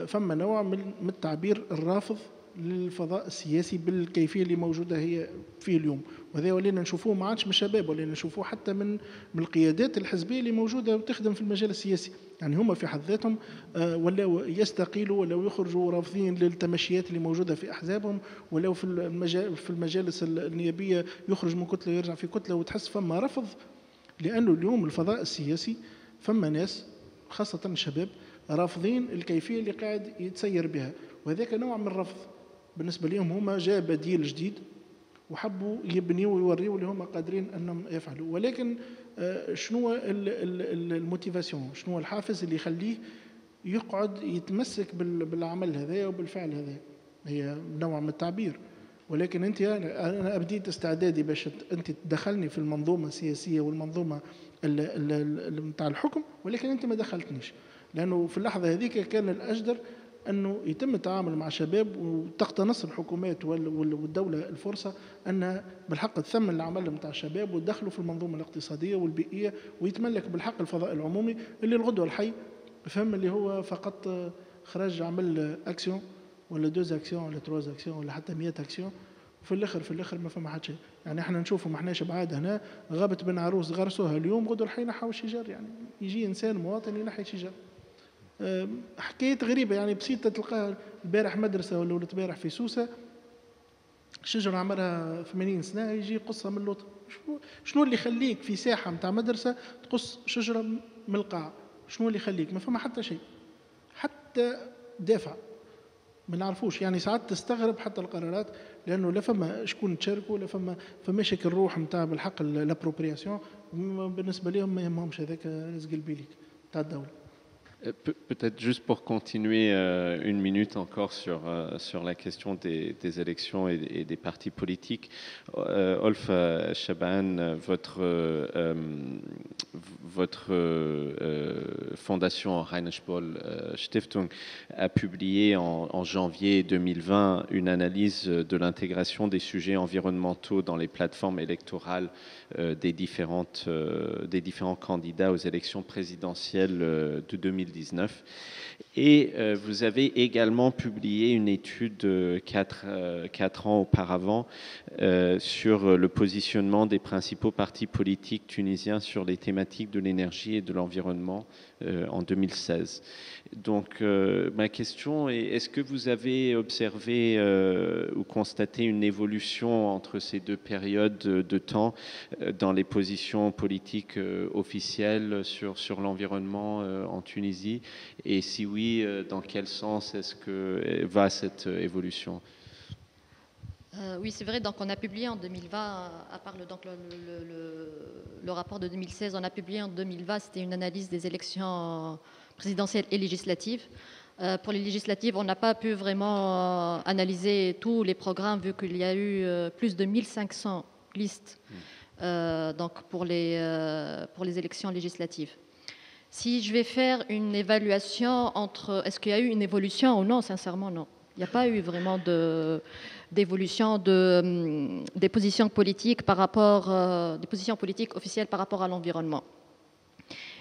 فما نوع من التعبير الرافض للفضاء السياسي بالكيفيه اللي موجوده هي فيه اليوم، وهذا ولينا نشوفوه ما عادش من الشباب، ولينا نشوفوه حتى من القيادات الحزبيه اللي موجوده وتخدم في المجال السياسي، يعني هما في حد ذاتهم ولاو يستقيلوا ولاو يخرجوا رافضين للتمشيات اللي موجوده في احزابهم، ولاو في المجالس النيابيه يخرج من كتله ويرجع في كتله، وتحس فما رفض، لانه اليوم الفضاء السياسي فما ناس خاصه الشباب رافضين الكيفيه اللي قاعد يتسير بها، وهذاك نوع من الرفض بالنسبه لهم. هما جاء بديل جديد وحبوا يبنيوا ويوريوا اللي هما قادرين انهم يفعلوا، ولكن شنو الموتيفاسيون، شنو الحافز اللي يخليه يقعد يتمسك بالعمل هذا وبالفعل هذا. هي نوع من التعبير. ولكن انت انا ابديت استعدادي باش انت تدخلني في المنظومه السياسيه والمنظومه نتاع الحكم، ولكن انت ما دخلتنيش، لانه في اللحظه هذيك كان الاجدر انه يتم التعامل مع شباب وتقتنص الحكومات والدوله الفرصه انها بالحق تثمن العمل نتاع الشباب وتدخلوا في المنظومه الاقتصاديه والبيئيه ويتملك بالحق الفضاء العمومي اللي الغدوه الحي فهم اللي هو فقط خرج عمل اكسيون ولا دوز اكسيون ولا تروز اكسيون ولا حتى 100 اكسيون، في الاخر ما فما حتى شيء. يعني احنا نشوفوا ما احناش بعاد هنا غابه بن عروس غرسوها اليوم غدوه الحي نحاو الشجر، يعني يجي انسان مواطن ينحي شجر. حكايه غريبه يعني بسيطه تلقاها البارح مدرسه ولا البارح في سوسه شجره عمرها 80 سنه يجي يقصها من اللوطه. شنو اللي يخليك في ساحه نتاع مدرسه تقص شجره من القاع؟ شنو اللي يخليك؟ ما فما حتى شيء، حتى دافع ما نعرفوش. يعني ساعات تستغرب حتى القرارات، لانه لا فما شكون تشاركوا لا فماش هيك الروح نتاع بالحق الابروبرياسيون بالنسبه لهم ما يهمهمش هذاك رزق البيليك نتاع الدوله. Peut-être juste pour continuer une minute encore sur la question des élections et des partis politiques. Olf Shaban, votre fondation Rheinland-Pfalz Stiftung a publié en janvier 2020 une analyse de l'intégration des sujets environnementaux dans les plateformes électorales des différents candidats aux élections présidentielles de 2019. Et vous avez également publié une étude 4 ans auparavant sur le positionnement des principaux partis politiques tunisiens sur les thématiques de l'énergie et de l'environnement en 2016. Donc ma question est, est-ce que vous avez observé ou constaté une évolution entre ces deux périodes de temps dans les positions politiques officielles sur l'environnement en Tunisie? Et si oui, dans quel sens est-ce que va cette évolution? Oui, c'est vrai. Donc, on a publié en 2020, à part le rapport de 2016, on a publié en 2020, c'était une analyse des élections présidentielles et législatives. Pour les législatives, on n'a pas pu vraiment analyser tous les programmes, vu qu'il y a eu plus de 1500 listes donc pour les élections législatives. Si je vais faire une évaluation entre est-ce qu'il y a eu une évolution ou non, sincèrement, non. Il n'y a pas eu vraiment d'évolution des positions politiques par rapport des positions politiques officielles par rapport à l'environnement.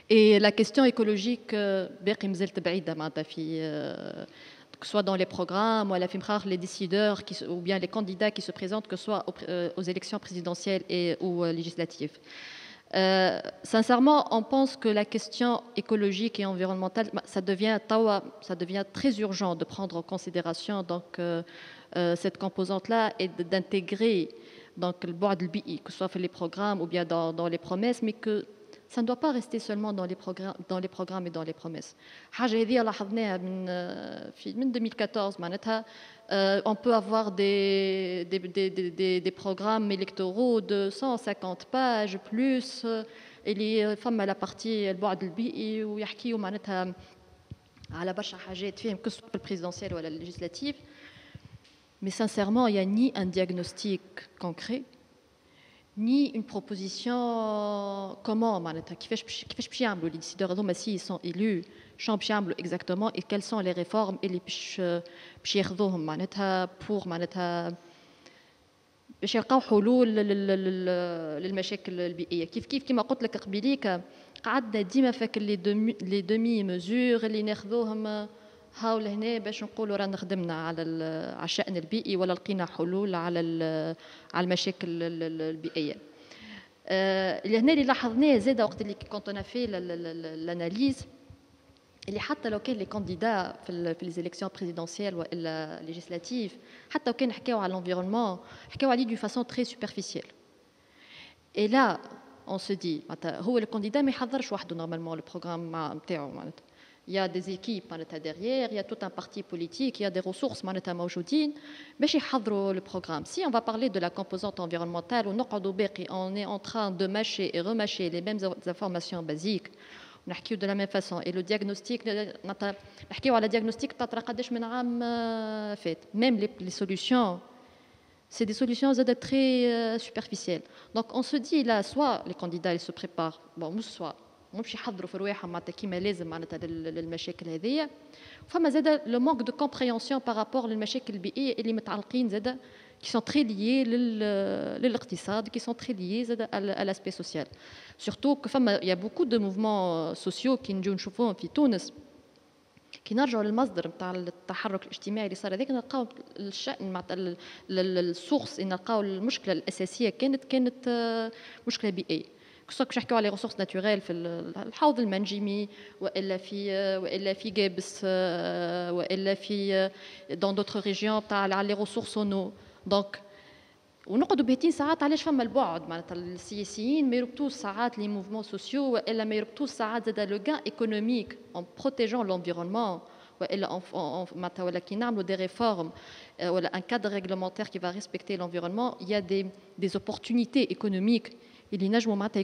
Et la question écologique, que ce soit dans les programmes ou à la FIMRAR, les décideurs ou bien les candidats qui se présentent, que ce soit aux élections présidentielles ou législatives. Sincèrement, on pense que la question écologique et environnementale, ça devient très urgent de prendre en considération donc, cette composante-là et d'intégrer donc, le bois de l'BI, que ce soit les programmes ou bien dans les promesses, mais que ça ne doit pas rester seulement dans les programmes et dans les promesses. من 2014 on peut avoir des programmes électoraux de 150 pages plus اللي فما la partie البعد البيئي ويحكيوا معناتها على برشا حاجات فيهم que ce soit le présidentiel ou la législative. Mais sincèrement, il n'y a ni un diagnostic concret ni une proposition comment معناتها كيفاش باش يعملوا les décideurs هذوما s'ils sont élus شنو باش يعملوا exactement et quelles sont les réformes اللي باش ياخذوهم معناتها pour معناتها باش يلقاو حلول للمشاكل البيئيه. كيف كما قلت لك قبيليك قعدنا ديما فاكر لي دومي مزور اللي ناخذوهم هاو لهنا باش نقولوا رانا خدمنا على الشأن البيئي ولا لقينا حلول على المشاكل البيئيه. لهنا اللي لاحظناه زاد وقت اللي كنت انا في الاناليز اللي حتى لو كان لي كانديدا في لي زيليكسيون بريزيدونسيال ولا ليجيسلاتيف حتى لو كان حكاو على الانفيرونمون حكاو عليه دو فاسون تري سوبرفيسيال. اي لا اون سو دي هو الكانديدا ما يحضرش وحده نورمالمون البروغرام نتاعو معناتها Il y a des équipes derrière, il y a tout un parti politique, il y a des ressources موجودين باش يحضروا le programme. Si on va parler de la composante environnementale, on est en train de mâcher et remâcher les mêmes informations basiques. نحكيو de la même façon. Et le diagnostic, نحكيو على diagnostic تاع قداش من عام فات. Même les solutions, c'est des solutions très superficielles. Donc on se dit là, soit les candidats ils se préparent, bon, soit مش يحضروا في رواحهم معناتها كيما لازم معناتها للمشاكل هذيا. فما زاد le manque de compréhension par rapport للمشاكل البيئيه اللي متعلقين زاد qui sont très liés للاقتصاد, qui sont très liés à l'aspect social. Surtout que il y a beaucoup de mouvements sociaux qui نجيو نشوفوهم في تونس كي نرجعوا للمصدر نتاع التحرك الاجتماعي اللي صار هذاك نلقاو الشأن مع السورس نلقاو المشكله الاساسيه كانت مشكله بيئيه. كسوا باش نحكيو على ريسورس ناتوريل في الحوض المنجمي والا في جابس والا في دون دوتر ريجيون تاع على لي ريسورس اونو. دونك ونقعدوا باهتين ساعات علاش فما البعد معناتها السياسيين ما يربطوش ساعات لي موفمون سوسيو والا ما يربطوش ساعات زاد لو غان ايكونوميك ان بروتيجون لونفيرونمون والا معناتها ولا كي نعملوا دي ريفورم ولا ان كادر ريغلومونتير كي فا ريسبكتي لونفيرونمون il y a des opportunités économiques اللي نجموا معناتها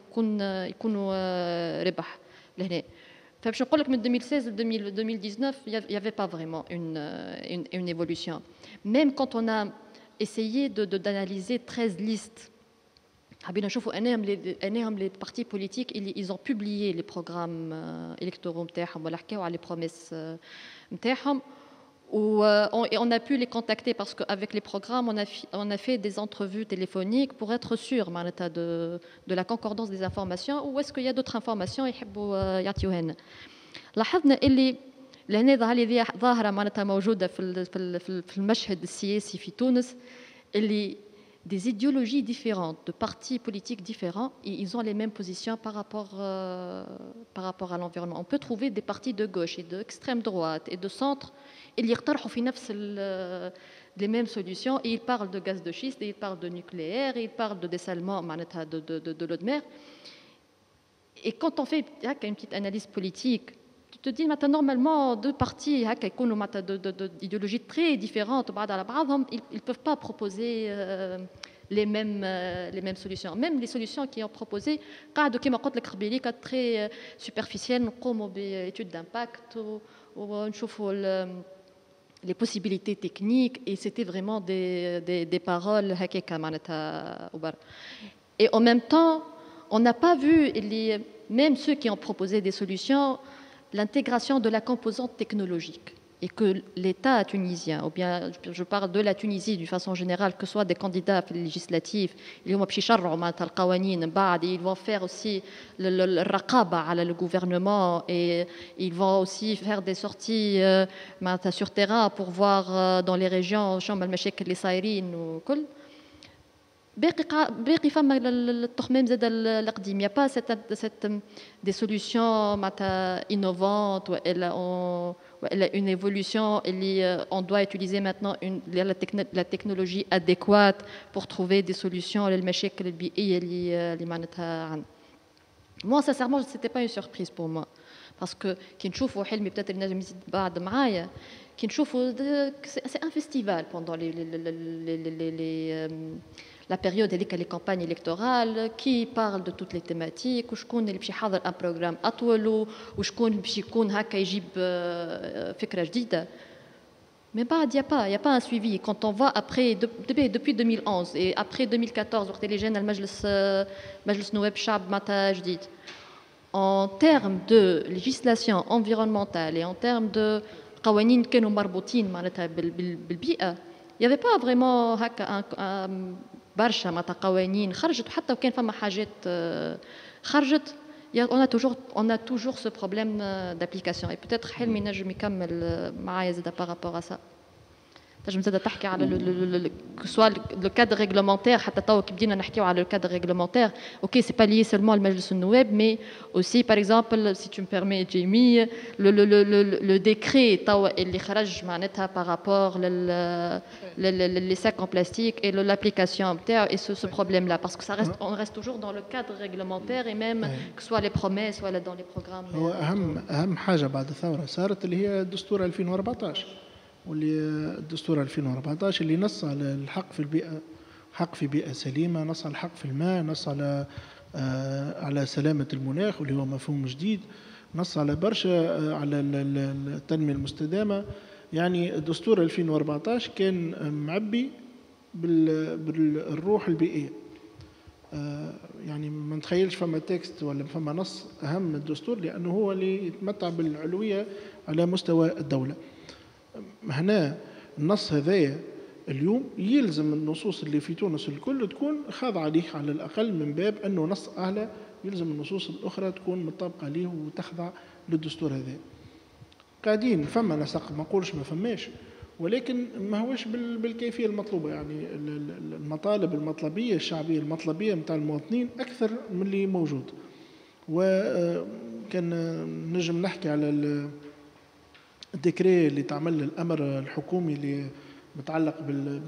يكونوا ربح لهنا. فباش نقول لك من 2016 ل 2019 il y avait pas vraiment une évolution. Même quand on a essayé d'analyser 13 listes, حابين نشوفوا انهم les partis politiques ils ont publié les programmes électoraux نتاعهم ولا حكاوا على les promesses نتاعهم. Et on a pu les contacter parce qu'avec les programmes, on a fait des entrevues téléphoniques pour être sûr de la concordance des informations ou est-ce qu'il y a d'autres informations يحبوا يعطيوها لنا. لاحظنا اللي لهنا ظاهرة معناتها موجودة في المشهد السياسي في تونس اللي des idéologies différentes, de partis politiques différents, et ils ont les mêmes positions par rapport à l'environnement. On peut trouver des partis de gauche et d'extrême droite et de centre, ils يقترحوا في نفس les mêmes solutions, et ils parlent de gaz de schiste, et ils parlent de nucléaire, et ils parlent de dessalement de l'eau de mer. Et quand on fait une petite analyse politique, tu te dis maintenant normalement deux partis d'idéologies très différentes ils peuvent pas proposer les mêmes solutions. Même les solutions qui ont proposé قاعدوا كما قلت لك قبيلي très superficielles, نقوموا بإتيود d'impact ونشوفوا les possibilités techniques et c'était vraiment des paroles هكاكا معناتها et en même temps on n'a pas vu même ceux qui ont proposé des solutions l'intégration de la composante technologique et que l'État tunisien, ou bien je parle de la Tunisie d'une façon générale, que ce soit des candidats législatifs, ils vont faire aussi le raqaba à le gouvernement et ils vont aussi faire des sorties sur terrain pour voir dans les régions باقي فما التخمام زاد القديم. Il n'y a pas des solutions innovantes ou une évolution on doit utiliser maintenant la technologie adéquate pour trouver des solutions للمشاكل البيئية اللي معناتها عندنا. Moi sincèrement c'était pas une surprise pour moi parce que كي نشوفوا حلمي peut-être نجم يزيد بعد معايا كي نشوفوا c'est un festival pendant la période هذيك les campagnes électorales qui parle de toutes les thématiques وشكون اللي باش يحضر un programme أطول وشكون باش يكون هكا يجيب فكرة جديدة. Mais il n'y a pas un suivi. Quand on voit après, depuis 2011 et après 2014, وقت اللي جانا مجلس نواب الشعب معناتها جديد, en termes de législation environnementale et en termes de قوانين كانوا مربوطين معناتها بالبيئة, il n'y avait pas vraiment هكا برشا معناتها قوانين خرجت وحتى وكان فما حاجات خرجت. On a toujours ce problème d'application et peut-être حلمي نجم يكمل معايا زاد par rapport à ça. تنجم زاد تحكي على سواء لو كادر ريغلومونتير حتى توا كي بدينا نحكيو على لو كادر ريغلومونتير اوكي سي با لي سولمون لمجلس النواب مي اوسي باغ اكزومبل سي تو مبيرمي جيمي لو ديكري توا اللي خرج معناتها بارابور لي ساك ان بلاستيك اي لابليكاسيون نتاعو اي سو بروبليم لا باسكو سا ريست اون ريست توجور دون لو كادر ريغلومونتير اي ميم كو سوا لي بروميس ولا دون لي بروغرام. هو اهم حاجه بعد الثوره صارت اللي هي دستور 2014 واللي الدستور 2014 اللي نص على الحق في البيئة، حق في بيئة سليمة، نص على الحق في الماء، نص على سلامة المناخ واللي هو مفهوم جديد، نص على برشا على التنمية المستدامة. يعني الدستور 2014 كان معبي بالروح البيئية. يعني ما نتخيلش فما تكست ولا فما نص أهم من الدستور لأنه هو اللي يتمتع بالعلوية على مستوى الدولة. هنا النص هذايا اليوم يلزم النصوص اللي في تونس الكل تكون خاضعة ليه على الأقل من باب أنه نص أعلى، يلزم النصوص الأخرى تكون مطابقة ليه وتخضع للدستور هذا. قاعدين فما نسق ما نقولش ما فماش، ولكن ما هوش بالكيفية المطلوبة. يعني المطالب المطلبية الشعبية المطلبية متاع المواطنين أكثر من اللي موجود. وكان نجم نحكي على الديكري اللي تعمل الأمر الحكومي اللي متعلق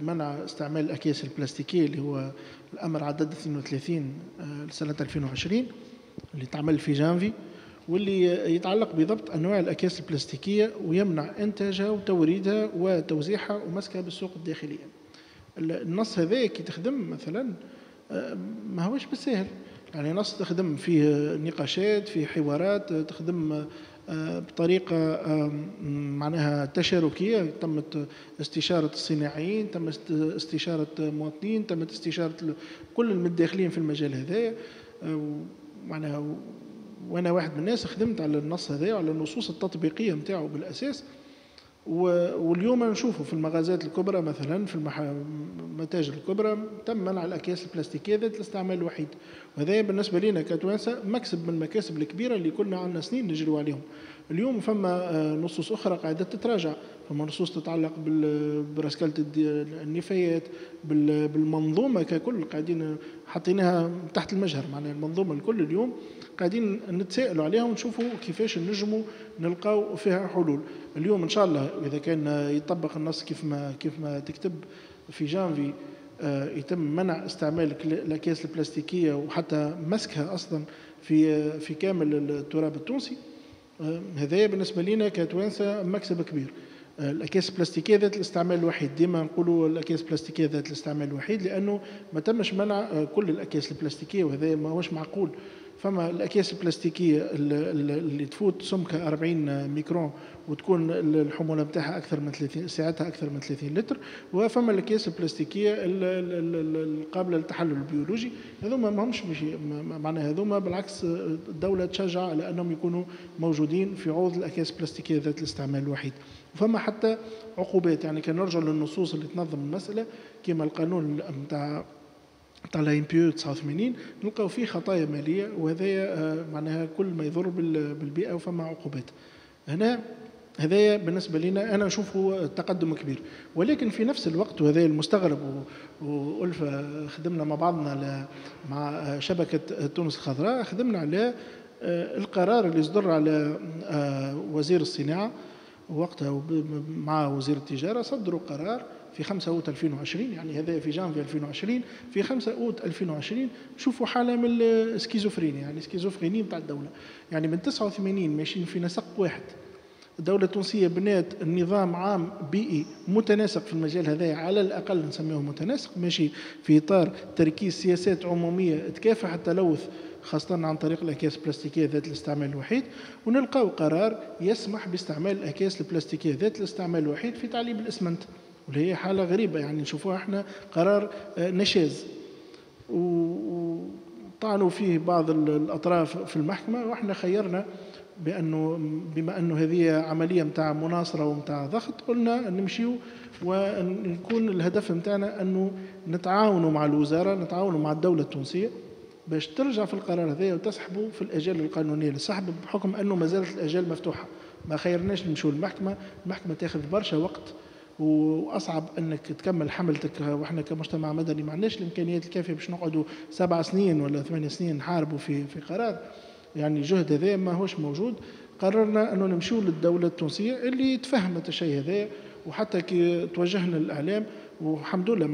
بمنع استعمال الأكياس البلاستيكية اللي هو الأمر عدد 32 لسنة 2020 اللي تعمل في جانفي، واللي يتعلق بضبط أنواع الأكياس البلاستيكية ويمنع إنتاجها وتوريدها وتوزيعها ومسكها بالسوق الداخلية. النص هذا كي تخدم مثلا ما هوش بالسهل، يعني نص تخدم فيه نقاشات، فيه حوارات، تخدم بطريقة معناها تشاركية، تمت استشارة الصناعيين، تم استشارة مواطنين، تمت استشارة كل المتداخلين في المجال هذا. معناها وأنا واحد من الناس خدمت على النص هذا وعلى النصوص التطبيقية متاعه بالأساس. واليوم نشوفه في المغازات الكبرى مثلا في المتاجر الكبرى تم منع الأكياس البلاستيكية ذات الاستعمال الوحيد، وهذا بالنسبة لنا كتوانسة مكسب من المكاسب الكبيرة اللي كنا عندنا سنين نجروا عليهم. اليوم فما نصوص أخرى قاعدة تتراجع، فما نصوص تتعلق برسكلة النفايات، بالمنظومة ككل قاعدين حطيناها تحت المجهر. معناها المنظومة الكل اليوم قاعدين نتسائلوا عليها ونشوفوا كيفاش نجموا نلقاو فيها حلول. اليوم إن شاء الله إذا كان يطبق النص كيف ما تكتب في جانفي يتم منع استعمال الأكياس البلاستيكية وحتى مسكها أصلا في كامل التراب التونسي، هذا بالنسبة لنا كتوانسة مكسب كبير. الأكياس البلاستيكية ذات الاستعمال الوحيد، ديما نقولوا الأكياس البلاستيكية ذات الاستعمال الوحيد لأنه ما تمش منع كل الأكياس البلاستيكية، وهذا ما هوش معقول. فما الأكياس البلاستيكية اللي تفوت سمكها 40 ميكرون وتكون الحمولة نتاعها أكثر من 30 سعتها أكثر من 30 لتر، وفما الأكياس البلاستيكية القابلة للتحلل البيولوجي. هذوما ما همش معناها هذوما بالعكس الدولة تشجع على أنهم يكونوا موجودين في عوض الأكياس البلاستيكية ذات الاستعمال الوحيد. وفما حتى عقوبات، يعني كان نرجع للنصوص اللي تنظم المسألة كما القانون نتاع الامبيو 89 نلقاو فيه خطايا ماليه، وهذا معناها كل ما يضر بالبيئه وفما عقوبات. هنا هذا بالنسبه لنا انا نشوفه تقدم كبير، ولكن في نفس الوقت وهذا المستغرب والفا خدمنا مع بعضنا مع شبكه تونس الخضراء، خدمنا على القرار اللي صدر على وزير الصناعه وقتها مع وزير التجاره، صدروا قرار في 5 أوت 2020، يعني هذا في جانفي 2020. في 5 أوت 2020 شوفوا حالة من السكيزوفرينيا، يعني سكيزوفرينيا بتاع الدولة. يعني من 89 ماشيين في نسق واحد. الدولة التونسية بنات النظام عام بيئي متناسق في المجال هذا، على الأقل نسميه متناسق، ماشي في إطار تركيز سياسات عمومية تكافح التلوث خاصة عن طريق الأكياس البلاستيكية ذات الاستعمال الوحيد. ونلقاو قرار يسمح باستعمال الأكياس البلاستيكية ذات الاستعمال الوحيد في تعليب الإسمنت، واللي هي حالة غريبة. يعني نشوفوها احنا قرار نشاز وطعنوا فيه بعض الأطراف في المحكمة، واحنا خيرنا بما أنه هذه عملية متاع مناصرة ومتاع ضغط، قلنا نمشيو ونكون الهدف متاعنا أنه نتعاونوا مع الوزارة، نتعاونوا مع الدولة التونسية باش ترجع في القرار هذا وتسحبوا في الأجال القانونية للسحب، بحكم أنه ما زالت الأجال مفتوحة. ما خيرناش نمشوا للمحكمة، المحكمة تاخذ برشا وقت واصعب انك تكمل حملتك، واحنا كمجتمع مدني ما عندناش الامكانيات الكافيه باش نقعدوا 7 سنين ولا 8 سنين نحاربوا في قرار، يعني الجهد هذا ما هوش موجود. قررنا انه نمشيو للدوله التونسيه اللي تفهمت الشيء هذا، وحتى كي توجهنا للاعلام والحمد لله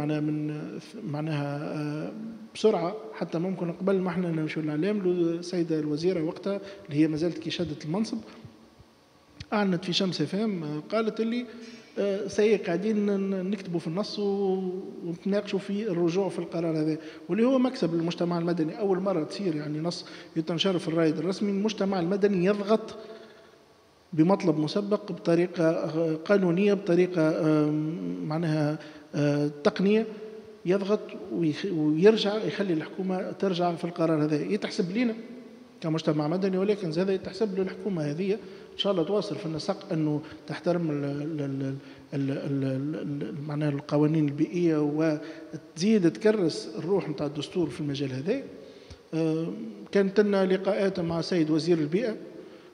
معناها بسرعه، حتى ممكن قبل ما احنا نمشيو للاعلام السيده الوزيره وقتها اللي هي ما زالت كي شدت المنصب اعلنت في شمس فام، قالت اللي قاعدين نكتبوا في النص ونتناقشوا في الرجوع في القرار هذا، واللي هو مكسب للمجتمع المدني. اول مره تصير يعني نص يتنشر في الرائد الرسمي، المجتمع المدني يضغط بمطلب مسبق بطريقه قانونيه، بطريقه معناها تقنيه، يضغط ويرجع يخلي الحكومه ترجع في القرار هذا. يتحسب لنا كمجتمع مدني، ولكن زاد يتحسب للحكومه هذه ان شاء الله تواصل في النسق انه تحترم معناها القوانين البيئيه وتزيد تكرس الروح نتاع الدستور في المجال هذا. كانت لنا لقاءات مع سيد وزير البيئه،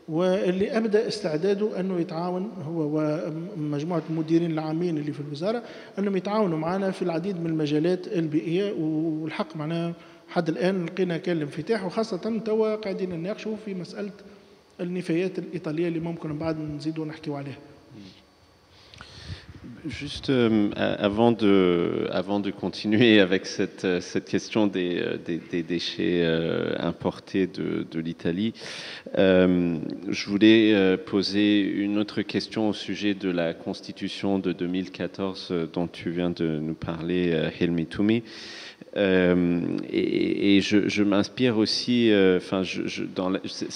واللي ابدا استعداده انه يتعاون هو ومجموعه المديرين العامين اللي في الوزاره، انهم يتعاونوا معنا في العديد من المجالات البيئيه. والحق معناها حد الان لقينا كان الانفتاح، وخاصه توا قاعدين نناقشوا في مساله النفايات الإيطالية اللي ممكن بعد نزيدوا نحكيوا عليها. Juste avant de continuer avec cette question des déchets importés de l'Italie, je voulais poser une autre question au sujet de la Constitution de 2014 dont tu viens de nous parler, Hilmi Toumi. Et je m'inspire aussi,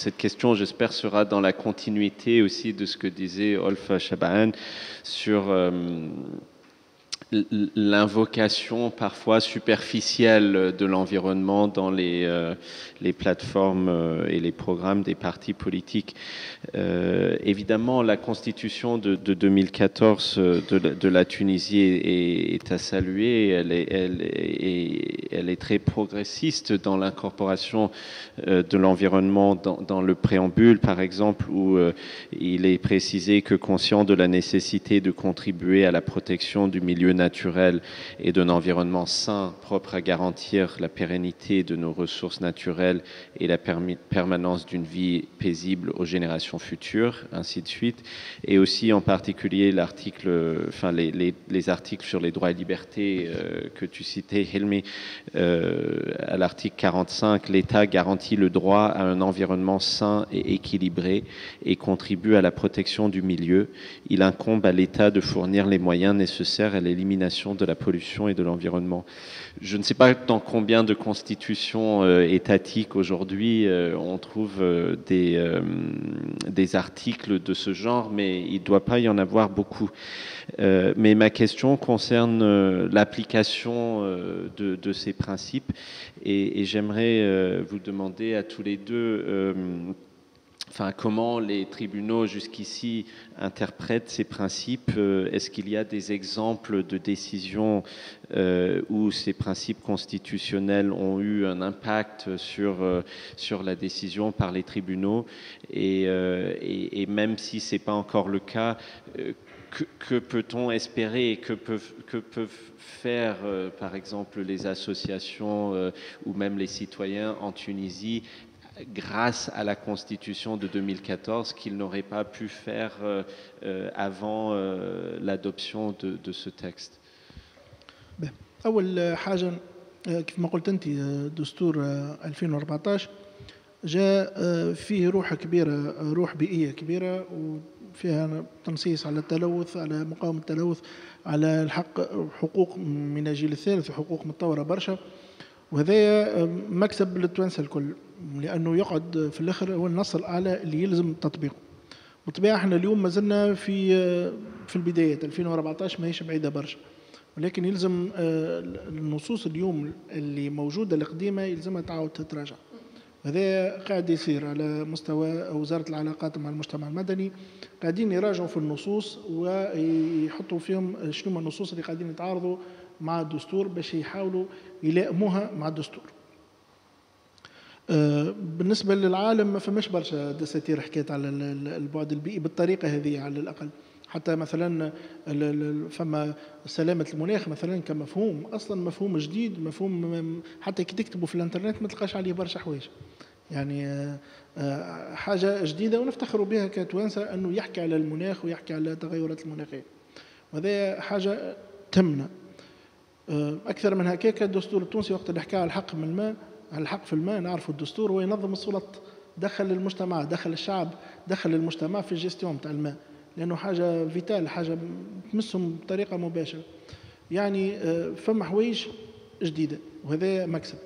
cette question, j'espère, sera dans la continuité aussi de ce que disait Olf Shaban sur l'invocation parfois superficielle de l'environnement dans les plateformes et les programmes des partis politiques. Évidemment, la constitution de 2014 de la Tunisie est à saluer. Elle est très progressiste dans l'incorporation de l'environnement dans le préambule, par exemple, où il est précisé que conscient de la nécessité de contribuer à la protection du milieu naturel et d'un environnement sain, propre à garantir la pérennité de nos ressources naturelles et la permanence d'une vie paisible aux générations futures, ainsi de suite. Et aussi en particulier les articles sur les droits et libertés que tu citais, Hilmi, à l'article 45, l'État garantit le droit à un environnement sain et équilibré et contribue à la protection du milieu. Il incombe à l'État de fournir les moyens nécessaires à l'élimination de la pollution et de l'environnement. Je ne sais pas dans combien de constitutions étatiques aujourd'hui on trouve des articles de ce genre, mais il ne doit pas y en avoir beaucoup. Mais ma question concerne l'application de ces principes, et j'aimerais vous demander à tous les deux comment les tribunaux jusqu'ici interprètent ces principes. Est-ce qu'il y a des exemples de décisions où ces principes constitutionnels ont eu un impact sur la décision par les tribunaux, et même si ce n'est pas encore le cas, que peut-on espérer et que peuvent faire par exemple les associations ou même les citoyens en Tunisie grâce à la Constitution de 2014 qu'ils n'auraient pas pu faire avant l'adoption de ce texte? أول حاجة كيف ما قلت أنت دستور 2014 جاء فيه روح كبيرة، روح بيئية كبيرة، وفيها تنصيص على التلوث، على مقاومة التلوث، على الحق حقوق من الجيل الثالث وحقوق متطورة برشا. وهذا مكسب للتوانسة الكل، لأنه يقعد في الآخر هو النص الأعلى اللي يلزم تطبيقه. بالطبيعة احنا اليوم ما زلنا في البداية، 2014 ما هيش بعيدة برشا، ولكن يلزم النصوص اليوم اللي موجودة القديمة يلزمها تعاود تتراجع. هذا قاعد يصير على مستوى وزارة العلاقات مع المجتمع المدني، قاعدين يراجعوا في النصوص ويحطوا فيهم شنو النصوص اللي قاعدين يتعارضوا مع الدستور باش يحاولوا يلائموها مع الدستور. بالنسبة للعالم ما فماش برشا دساتير حكيت على البعد البيئي بالطريقة هذه على الأقل. حتى مثلا فما سلامة المناخ مثلا كمفهوم أصلا مفهوم جديد، مفهوم حتى كي تكتبوا في الانترنت ما تلقاش عليه برشا حوايج، يعني حاجة جديدة ونفتخروا بها كتوانسة أنه يحكي على المناخ ويحكي على التغيرات المناخية، وهذا حاجة تهمنا. أكثر من هكاك الدستور التونسي وقت اللي حكى على الحق من الماء، على الحق في الماء، نعرفوا الدستور هو ينظم السلطات، دخل المجتمع، دخل الشعب، دخل المجتمع في الجيستيون تاع الماء، لأنه حاجة فيتال، حاجة تمسهم بطريقة مباشرة. يعني فما حوايج جديدة وهذا مكسب.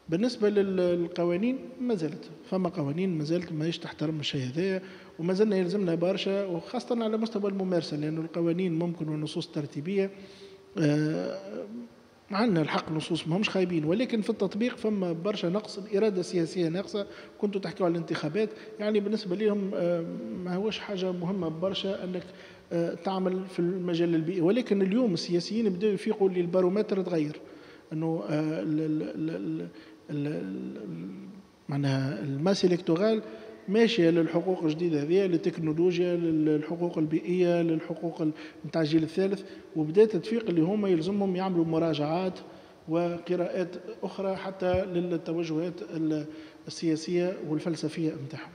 بالنسبة للقوانين ما زالت فما قوانين ما زالت ماهيش تحترم الشيء هذايا، وما زلنا يلزمنا برشا، وخاصة على مستوى الممارسة، لأنه القوانين ممكن والنصوص الترتيبية عندنا الحق نصوص ما همش خايبين، ولكن في التطبيق فما برشا نقص، الإرادة السياسية ناقصة. كنتوا تحكوا على الانتخابات، يعني بالنسبة لهم ما هوش حاجة مهمة برشا أنك تعمل في المجال البيئي، ولكن اليوم السياسيين بدأوا يفيقوا للبارومتر تغير، أنه معناها الماس الكتورال ماشيه للحقوق الجديده هذه، للتكنولوجيا، للحقوق البيئيه، للحقوق نتاع الجيل الثالث، وبدات تفيق اللي هما يلزمهم يعملوا مراجعات وقراءات اخرى حتى للتوجهات السياسيه والفلسفيه نتاعهم.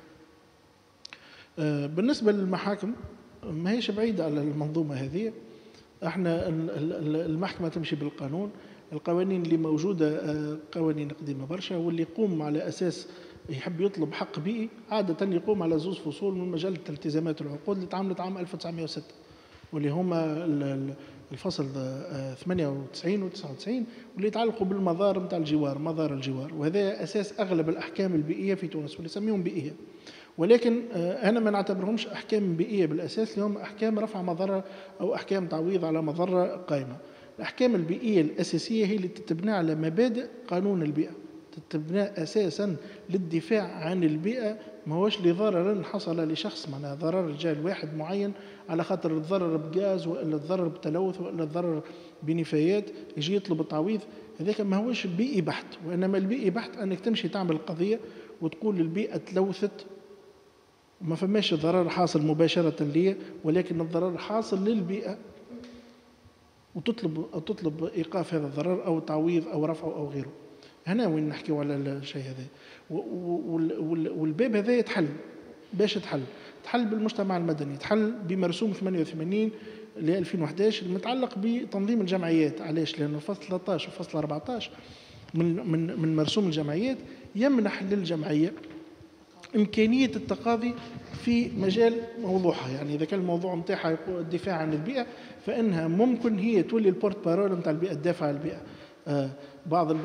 بالنسبه للمحاكم ما هيش بعيده على المنظومه هذه، احنا المحكمه تمشي بالقانون، القوانين اللي موجوده قوانين قديمه برشا، واللي يقوم على اساس يحب يطلب حق بيئي عادة يقوم على زوز فصول من مجلة التزامات العقود اللي تعاملت عام 1906، واللي هما الفصل 98 و 99، واللي يتعلقوا بالمضار نتاع الجوار، مضار الجوار، وهذا أساس أغلب الأحكام البيئية في تونس واللي يسميهم بيئية. ولكن أنا ما نعتبرهمش أحكام بيئية بالأساس، لهم أحكام رفع مضرة أو أحكام تعويض على مضرة قائمة. الأحكام البيئية الأساسية هي اللي تتبنى على مبادئ قانون البيئة، تتبنى أساسا للدفاع عن البيئة، ما هوش لضرر حصل لشخص، معناها ضرر جاء لواحد معين على خاطر الضرر بغاز ولا الضرر بتلوث ولا الضرر بنفايات يجي يطلب التعويض، هذاك ما هوش بيئي بحت. وإنما البيئي بحت أنك تمشي تعمل قضية وتقول البيئة تلوثت، وما فماش ضرر حاصل مباشرة لي، ولكن الضرر حاصل للبيئة، وتطلب إيقاف هذا الضرر أو تعويض أو رفعه أو غيره. هنا وين نحكيو على الشيء هذا، والباب هذا يتحل باش تحل بالمجتمع المدني، تحل بمرسوم 88 ل 2011 المتعلق بتنظيم الجمعيات. علاش؟ لأنه فصل 13 وفصل 14 من مرسوم الجمعيات يمنح للجمعية إمكانية التقاضي في مجال موضوعها. يعني إذا كان الموضوع متاعها الدفاع عن البيئة، فإنها ممكن هي تولي البورت بارول نتاع البيئة، تدافع عن البيئة. بعض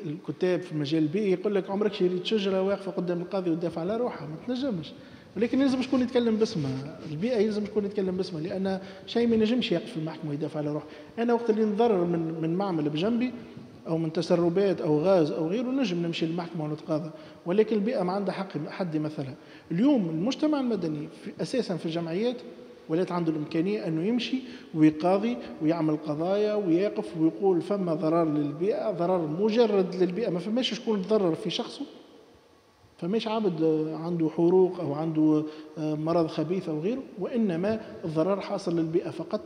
الكتاب في المجال البيئي يقول لك عمرك شريت شجرة واقفة قدام القاضي وتدافع على روحها، ما تنجمش. ولكن يلزم شكون يتكلم باسمها، البيئة يلزم شكون يتكلم باسمها، لأن شيء ما ينجمش يقف في المحكمة ويدافع على روحه. أنا وقت اللي نضرر من معمل بجنبي أو من تسربات أو غاز أو غيره نجم نمشي للمحكمة ونتقاضى، ولكن البيئة ما عندها حق حد مثلها. اليوم المجتمع المدني أساسا في الجمعيات ولات عنده الإمكانية أنه يمشي ويقاضي ويعمل قضايا ويقف ويقول فما ضرر للبيئة، ضرر مجرد للبيئة، ما فماش شكون تضرر في شخصه، فماش عبد عنده حروق أو عنده مرض خبيث أو غيره، وإنما الضرر حاصل للبيئة فقط،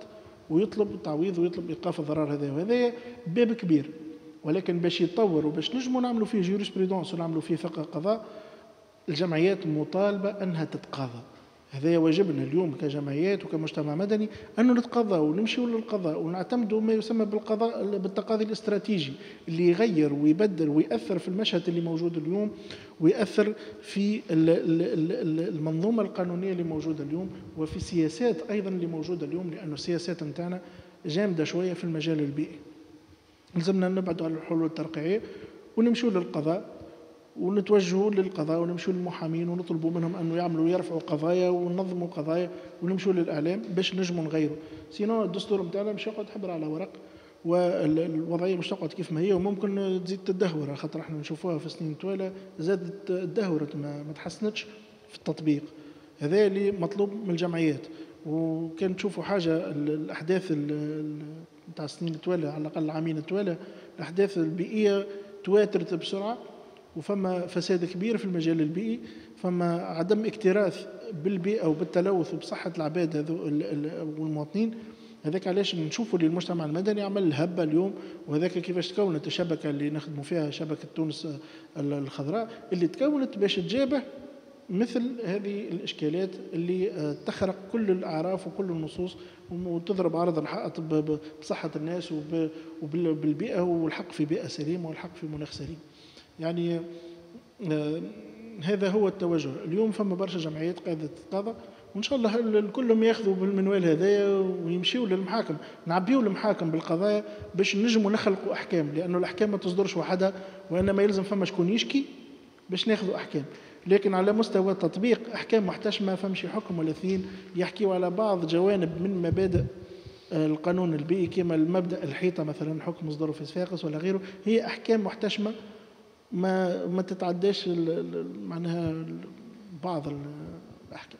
ويطلب التعويض ويطلب إيقاف الضرر هذا. وهذا باب كبير، ولكن باش يتطور وباش نجموا نعملوا فيه جوريسبرودونس ونعملوا فيه فقه قضاء، الجمعيات مطالبة أنها تتقاضى. هذا واجبنا اليوم كجمعيات وكمجتمع مدني، أنه نتقاضى ونمشي للقضاء ونعتمدوا ما يسمى بالتقاضي الاستراتيجي اللي يغير ويبدل ويأثر في المشهد اللي موجود اليوم، ويأثر في المنظومة القانونية اللي موجودة اليوم، وفي السياسات أيضا اللي موجودة اليوم، لأنه السياسات متاعنا جامدة شوية في المجال البيئي. لازمنا نبعدوا على الحلول الترقيعية ونمشوا للقضاء ونتوجهوا للقضاء ونمشوا للمحامين ونطلبوا منهم أنه يعملوا يرفعوا قضايا وننظموا قضايا ونمشوا للإعلام باش نجموا نغيروا. سينو الدستور متاعنا مش يقعد حبر على ورق، والوضعية مش تقعد كيف ما هي، وممكن تزيد تدهور، خاطر احنا نشوفوها في سنين طويلة زادت تدهورت ما تحسنتش في التطبيق. هذا اللي مطلوب من الجمعيات. وكان تشوفوا حاجة الأحداث نتاع السنين الطويلة، على الأقل عامين الطويلة، الأحداث البيئية تواترت بسرعة، وفما فساد كبير في المجال البيئي، فما عدم اكتراث بالبيئة وبالتلوث وبصحة العباد هذو والمواطنين. هذاك علاش نشوفوا اللي المجتمع المدني عمل الهبة اليوم، وهذاك كيفاش تكونت الشبكة اللي نخدموا فيها شبكة تونس الخضراء اللي تكونت باش تجابه مثل هذه الإشكالات اللي تخرق كل الأعراف وكل النصوص وتضرب عرض الحائط بصحة الناس وبالبيئة والحق في بيئة سليمة والحق في مناخ سليم. يعني هذا هو التوجه اليوم. فما برشا جمعيات قاعدة تتقاضى، وإن شاء الله كلهم ياخذوا بالمنوال هذايا ويمشيوا للمحاكم، نعبيوا المحاكم بالقضايا باش نجموا نخلقوا أحكام، لأنه الأحكام ما تصدرش وحدها، وإنما يلزم فما شكون يشكي باش ناخذوا أحكام. لكن على مستوى التطبيق أحكام محتشمة، فمشي حكم ولا اثنين يحكيوا على بعض جوانب من مبادئ القانون البيئي كما المبدأ الحيطة مثلا، حكم إصداره في صفاقس ولا غيره، هي أحكام محتشمة ما تتعداش معناها بعض الأحكام.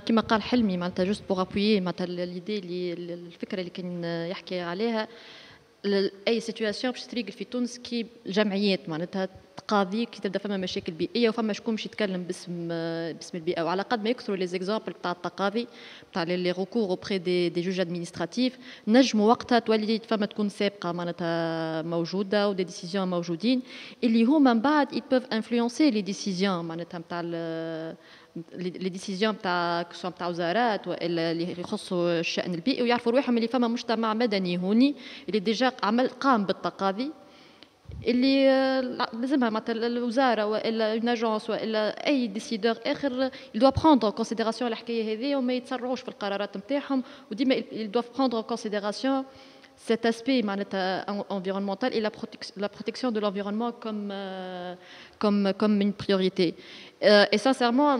كما قال حلمي معناتها جوست بوغ ابويي معناتها ليدي اللي الفكره اللي كان يحكي عليها، اي سيتوياسيون باش تريقل في تونس كي الجمعيات معناتها تقاضي كي تبدا فما مشاكل بيئيه وفما شكون باش يتكلم باسم البيئه، وعلى قد ما يكثروا لي زيكزامبل تاع التقاضي تاع لي ريكور اوبري دي جوج ادمينستراتيف، نجموا وقتها تولي فما تكون سابقه معناتها موجوده ودي ديسيزيون موجودين اللي هما من بعد يبوف انفلونسي لي ديسيزيون معناتها نتاع لي ديسيزيون تاع كسوا تاع وزارات والا اللي يخصوا الشأن البيئي، ويعرفوا روحهم اللي فما مجتمع مدني هوني اللي ديجا قام بالتقاضي اللي لازمها مثلا الوزاره والا اون اجونس والا اي ديسيدور اخر يدوا بروندر كونسيديراسيون الحكايه هذه وما يتسرعوش في القرارات نتاعهم، وديما يدوا بروندر كونسيديراسيون cet aspect environnemental et la protection de l'environnement comme une priorité. Et sincèrement,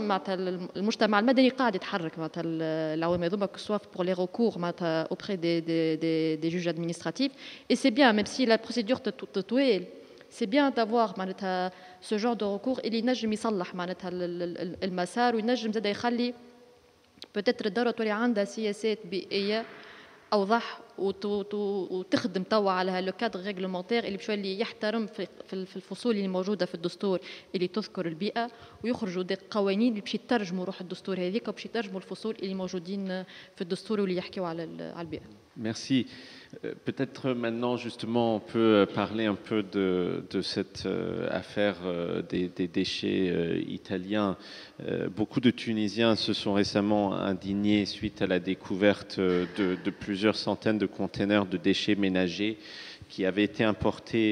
المجتمع المدني قاعد يتحرك معناتها العوامل هذوما que soit pour les recours معناتها auprès des juges administratifs. Et c'est bien, même si la procédure تطويل, c'est bien d'avoir معناتها ce genre de recours اللي ينجم يصلح معناتها المسار وينجم زاد يخلي peut-être الدولة تولي عندها سياسات بيئية أوضح وتخدم توا على لو كادر ريغلومونتير اللي بشوي اللي يحترم في الفصول اللي موجوده في الدستور اللي تذكر البيئه، ويخرجوا دي قوانين اللي باش يترجموا روح الدستور هذيك وباش يترجموا الفصول اللي موجودين في الدستور واللي يحكيوا على البيئه. Merci. Peut-être maintenant, justement, on peut parler un peu de cette affaire des déchets italiens. Beaucoup de Tunisiens se sont récemment indignés suite à la découverte de plusieurs centaines de containers de déchets ménagers qui avaient été importés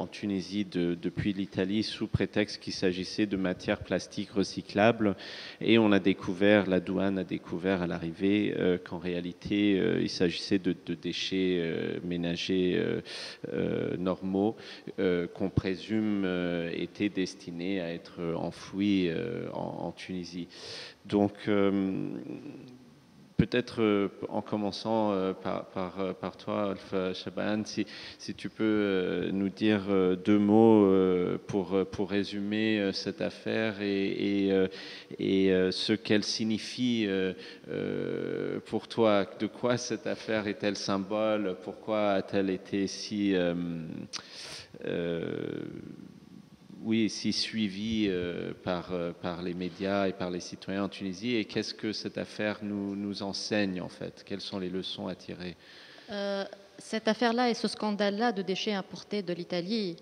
en Tunisie depuis l'Italie sous prétexte qu'il s'agissait de matières plastiques recyclables. Et on a découvert, la douane a découvert à l'arrivée qu'en réalité il s'agissait de déchets ménagers normaux qu'on présume étaient destinés à être enfouis en Tunisie. Donc peut-être en commençant par toi, Alpha Chaban, si tu peux nous dire deux mots pour résumer cette affaire et ce qu'elle signifie pour toi. De quoi cette affaire est-elle symbole? Pourquoi a-t-elle été si suivi par les médias et par les citoyens en Tunisie, et qu'est-ce que cette affaire nous enseigne en fait? Quelles sont les leçons à tirer? Cette affaire-là et ce scandale-là de déchets importés de l'Italie,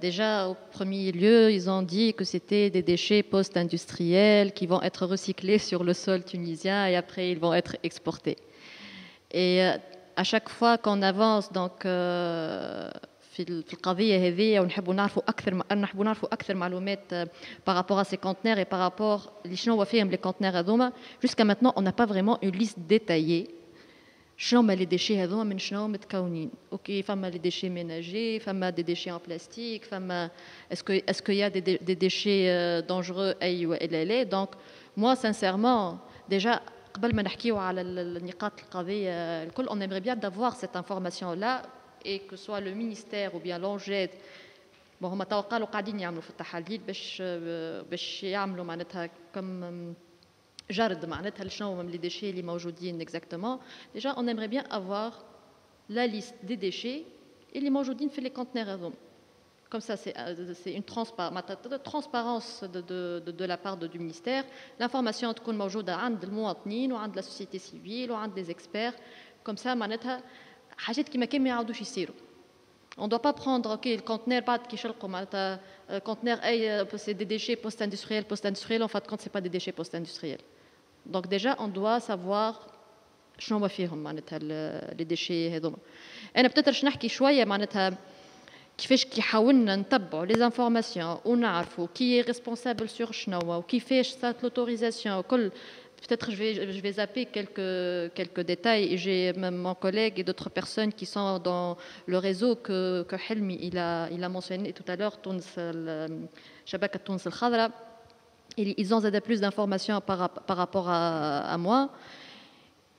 déjà au premier lieu, ils ont dit que c'était des déchets post-industriels qui vont être recyclés sur le sol tunisien et après ils vont être exportés. Et à chaque fois qu'on avance donc في القضيه هذه ونحبوا نعرفوا اكثر معلومات بارابور ا سي كونتنير اي بارابور شنو هو فيهم لي كونتنير هذوما. جوسكا ماتنون اون با فريمون اون ليست ديتايي شنو هما لي ديشي هذوما من شنو متكونين. اوكي فما لي ديشي ميناجي، فما دي ديشي ان بلاستيك، فما اسكو يا دي ديشي دونجرو اي والا لا. دونك موا سانسيرمون ديجا قبل ما نحكيو على النقاط القضيه الكل اون ايمري بيان دافوار سيت انفورماسيون لا et que soit le ministère ou bien l'ONGED bon هما توا قالوا قاعدين يعملوا في التحاليل باش يعملوا معناتها كم جرد معناتها لشنو هما لي ديشي اللي موجودين exactement. Déjà on aimerait bien avoir la liste des déchets اللي موجودين في les conteneurs هذوما comme ça, c'est une transparence de la part du ministère. L'information تكون موجودة عند المواطنين وعند la société civile وعند les experts. Comme ça, معناتها حاجات كيما كان ما يعاودوش يصيروا. On ne doit pas prendre le conteneur بعد كي يشلقوا معناتها conteneur c'est des déchets post-industriels. En fin de compte, c'est pas des déchets post-industriels. Donc déjà, on doit savoir شنو هما فيهم معناتها les déchets هذوما. أنا peut-être نحكي شوية معناتها كيفاش كي حاولنا نتبعوا les informations ونعرفوا qui est responsable sur شنو وكيفاش صارت l'autorisation وكل. Peut-être je vais zapper quelques détails. Et j'ai même mon collègue et d'autres personnes qui sont dans le réseau que Helmi il a mentionné tout à l'heure, Shabaka Tunis al-Khadra. Ils ont plus d'informations par rapport à moi.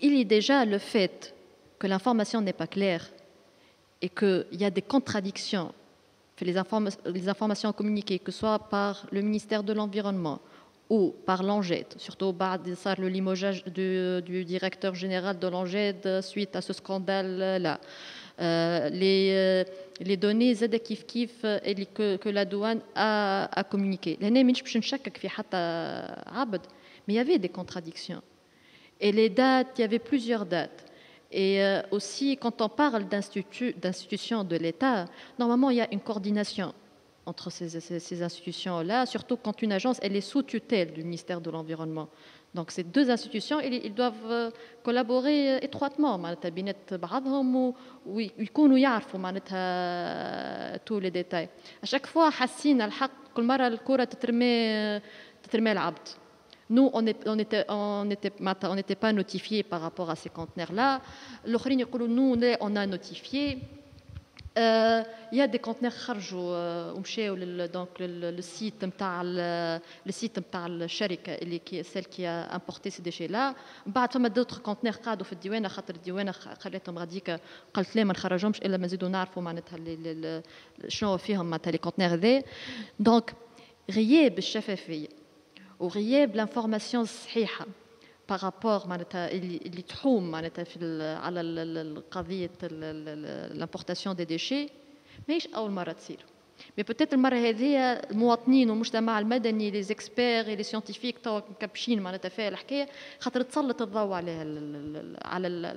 Il y a déjà le fait que l'information n'est pas claire et qu'il y a des contradictions. Les informations communiquées, que ce soit par le ministère de l'Environnement ou par l'ANGED, surtout le limogeage du directeur général de l'ANGED suite à ce scandale-là. Les données que la douane a communiquées. Mais il y avait des contradictions. Et les dates, il y avait plusieurs dates. Et aussi, quand on parle d'institutions de l'État, normalement, il y a une coordination entre ces institutions-là, surtout quand une agence elle est sous tutelle du ministère de l'Environnement. Donc ces deux institutions, ils doivent collaborer étroitement معناتها بينات بعضهم ويكونوا يعرفوا معناتها tous les détails. À chaque fois حاسين الحق كل مرة الكرة تترمي العبد. Nous, on n'était pas notifiés par rapport à ces conteneurs-là. الآخرين يقولوا nous, on a notifié. Il y a des conteneurs خرجوا ومشاو donc le site نتاع الشركه اللي celle qui a importé ces déchets là. بعد فما d'autres conteneurs قاعدوا في الديوانه خاطر الديوانه خلاتهم غاديك قالت لا ما نخرجهمش الا ما نزيدوا نعرفوا معناتها شنو فيهم معناتها les conteneurs هذي. Donc غياب الشفافيه وغياب l'information الصحيحه par rapport معناتها اللي تحوم معناتها على القضيه l'importation des déchets ماهيش اول مره تصير. Mais peut-être المره هذه المواطنين والمجتمع المدني les experts et les scientifiques تو مكبشين معناتها فيها الحكايه خاطر تسلط الضوء عليها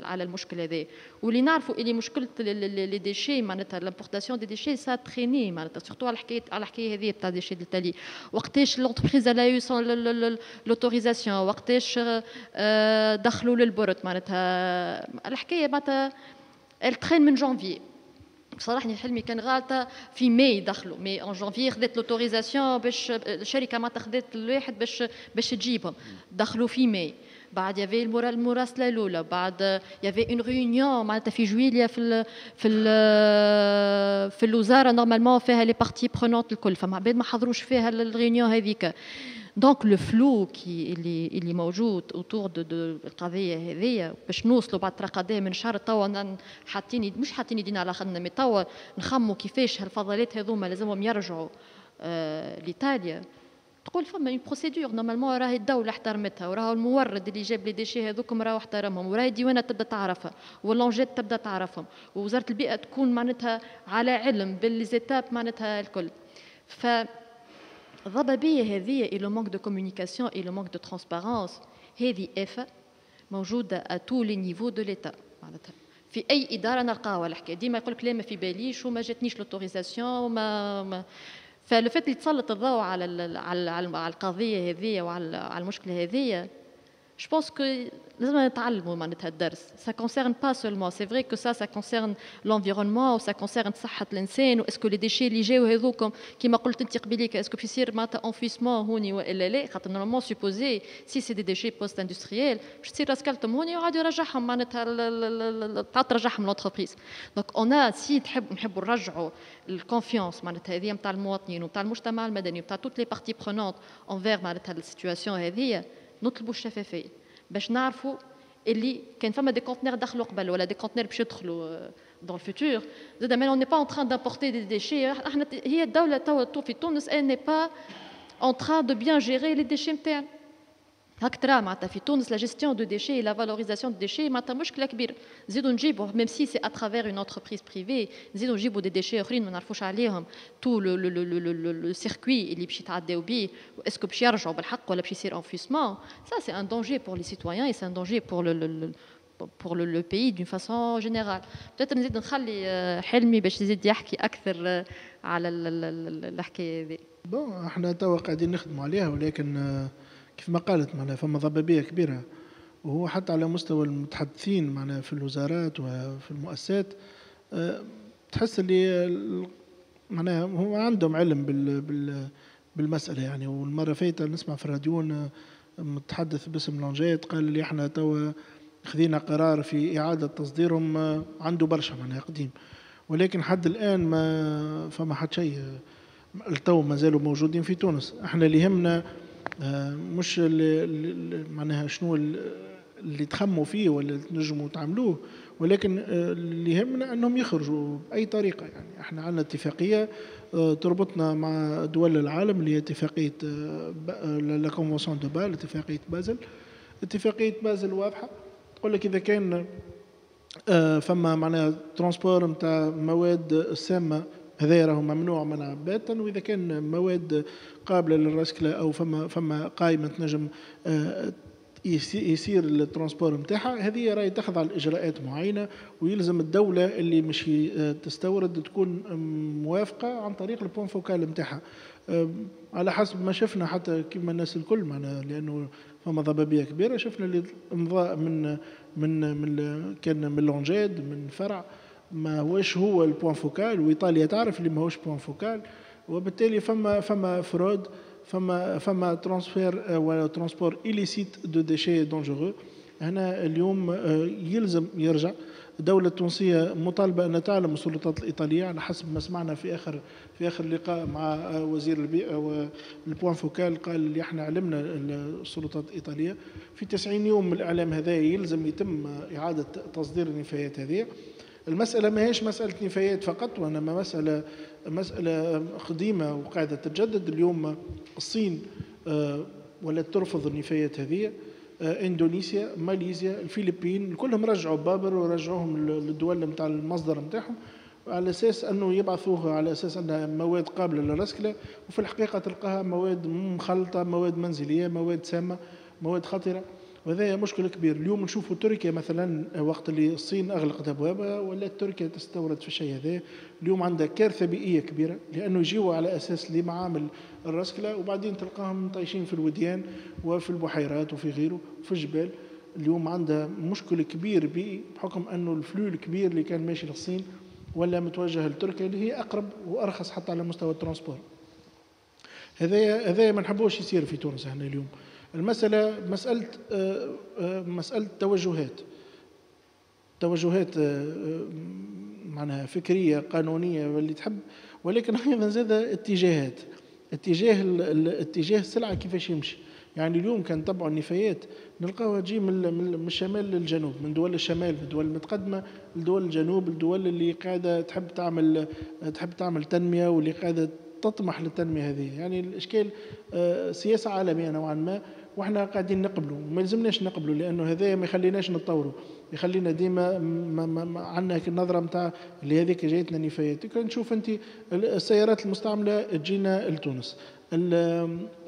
على المشكل هذا. واللي نعرفوا اللي مشكله لي ديشي معناتها l'importation des déchets ça traîner معناتها surtout على الحكايه هذه تاع ديشي ديتالي. وقتاش l'entreprise elle a eu l'autorisation وقتاش دخلوا للبرد معناتها الحكايه معناتها elle traîne من janvier. بصراحة حلمي كان غالطة في ماي دخلوا مي ان جانفي خذت لوتوريزاسيون باش الشركة ما تاخذت الواحد باش تجيبهم دخلوا في ماي. بعد يافي المراسلة الأولى بعد يافي اون ريونيون معناتها في جويليا في الوزارة نورمالمون فيها لي بارتي برونونت الكل فما عباد ما حضروش فيها الريونيون هذيك. دونك لو فلو اللي موجود اوتور دو القضيه هذيا باش نوصلوا بعد قضيه من شهر توا حاطين مش حاطين يدينا على خدنا مي توا نخموا كيفاش هالفضلات هذوما لازمهم يرجعوا لإيطاليا. تقول فما اون بروسيدور نورمالمون راهي الدوله احترمتها وراهو المورد اللي جاب لي ديشي هذوكم راهو احترمهم وراهي الديوانه تبدا تعرفها واللونجيت تبدا تعرفهم ووزاره البيئه تكون معناتها على علم بالليزيتاب معناتها الكل. ف الضبابية هذه et le manque de communication et le manque de transparence هذه آفة موجودة à tous les niveaux de l'État معناتها في أي إدارة نلقاوها الحكاية ديما يقولك لا ما في باليش وما جاتنيش لوتوريزاسيون وما فالفت اللي تسلط الضوء على القضية هذه وعلى المشكلة هذه. Je pense que لازم نتعلموا معناتها الدرس. Ça concerne pas seulement, c'est vrai que ça concerne l'environnement, ça concerne صحة الإنسان. Est-ce que les déchets اللي جاوا هذوكم كيما قلت أنت قبيليك est-ce que في يصير معناتها enfouissement هوني ولا لا؟ خاطر normalement supposé si c'est des déchets post-industriels باش تصير راسكلتهم هوني وعادي يرجعهم معناتها تعاد ترجعهم l'entreprise. Donc on a si نحبوا نرجعوا الكونفيونس معناتها هذه نتاع المواطنين ونتاع المجتمع المدني ونتاع toutes les parties prenantes envers معناتها السيتواسيون هذه نطلبوا الشفافية باش نعرفوا اللي كان فما دي كونتنير دخلوا قبل ولا دي كونتنير باش يدخلوا dans le futur. زاد ما on n'est pas en train d'importer des déchets. احنا هي الدولة تو في تونس elle n'est pas en train de bien gérer les déchets نتاعنا. هاك ترى معناتها في تونس لا جيستيون دو ديشي لا فالوريزاسيون دو ديشي معناتها مشكله كبيره. نزيدوا نجيبوا ميم سي سي اترافير اون انتربريز بريفي، نزيدوا نجيبوا دي ديشي اخرين ما نعرفوش عليهم تو لو سيركوي اللي باش يتعداو بيه، اسكو باش يرجعوا بالحق ولا باش يصير انفوسمون. سا سي ان دونجي بور لي سيتويان اي سي ان دونجي pour le pays d'une façon générale. Peut-être نزيد نخلي حلمي باش يزيد يحكي اكثر على الحكايه هذه. بون احنا توا قاعدين نخدموا عليها، ولكن كيف ما قالت معناها فما ضبابيه كبيره، وهو حتى على مستوى المتحدثين معناها في الوزارات وفي المؤسسات تحس اللي معناها هو عندهم علم بالمساله يعني. والمره فاتت نسمع في الراديو متحدث باسم لونجيت قال لي احنا توا خذينا قرار في اعاده تصديرهم، عنده برشا معناها قديم، ولكن حد الان ما فما حد شيء التو ما زالوا موجودين في تونس. احنا اللي يهمنا مش اللي معناها شنو اللي تخموا فيه ولا تنجموا تعملوه، ولكن اللي يهمنا انهم يخرجوا باي طريقه. يعني احنا عندنا اتفاقيه تربطنا مع دول العالم اللي هي اتفاقيه لا كونفونسيون دو بال، اتفاقيه بازل. اتفاقيه بازل واضحه تقول لك اذا كان فما معناها ترانسبور نتاع مواد سامه هذا راهو ممنوع منع باتا، واذا كان مواد قابله للرسكله او فما قائمه تنجم يصير الترانسبور نتاعها، هذه راهي تاخذ على الاجراءات معينه، ويلزم الدوله اللي مش تستورد تكون موافقه عن طريق البوان فوكال نتاعها على حسب ما شفنا. حتى كما الناس الكل معنا لانه فما ضبابيه كبيره، شفنا اللي امضاء من كان من لونجيد من فرع ما هوش هو البوان فوكال، وايطاليا تعرف اللي ما هوش بوان فوكال، وبالتالي فما فرود، فما ترانسفير ولا ترانسبور إليسيت دو ديشي دونجورو. هنا اليوم يلزم يرجع. الدولة التونسية مطالبة أن تعلم السلطات الإيطالية على حسب ما سمعنا في آخر لقاء مع وزير البيئة والبوان فوكال، قال اللي احنا علمنا السلطات الإيطالية في 90 يوم من الإعلام هذا يلزم يتم إعادة تصدير النفايات هذه. المسألة ما هيش مسألة نفايات فقط، وإنما مسألة قديمة وقاعدة تتجدد. اليوم الصين ولا ترفض النفايات هذه، اندونيسيا، ماليزيا، الفلبين، كلهم رجعوا بابر ورجعوهم للدول نتاع المصدر نتاعهم على اساس انه يبعثوها على اساس انها مواد قابله للرسكله، وفي الحقيقه تلقاها مواد مخلطه، مواد منزليه، مواد سامه، مواد خطره، وهذا مشكل كبير. اليوم نشوفوا تركيا مثلا وقت اللي الصين اغلقت ابوابها ولا تركيا تستورد في الشيء هذا، اليوم عندها كارثه بيئيه كبيره، لانه يجيوا على اساس لمعامل الرسكله وبعدين تلقاهم طايشين في الوديان وفي البحيرات وفي غيره وفي الجبال. اليوم عندها مشكل كبير بيئي بحكم انه الفلو الكبير اللي كان ماشي للصين ولا متوجه لتركيا اللي هي اقرب وارخص حتى على مستوى الترانسبور. هذا ما نحبوش يصير في تونس. احنا اليوم المسألة مسألة توجهات معناها فكرية قانونية واللي تحب، ولكن أيضا زاد اتجاه السلعة كيفاش يمشي. يعني اليوم كان تبعوا النفايات نلقاوها تجي من الشمال للجنوب، من دول الشمال، من الدول المتقدمة لدول الجنوب، الدول اللي قاعدة تحب تعمل تنمية واللي قاعدة تطمح للتنمية هذه. يعني الإشكال سياسة عالمية نوعا ما، واحنا قاعدين نقبلوا، ما لازمناش نقبلوا، لانه هذا ما يخليناش نتطوروا، يخلينا ديما عندنا النظره نتاع اللي هذيك جايتنا نفايات. كان نشوف انت السيارات المستعمله تجينا لتونس،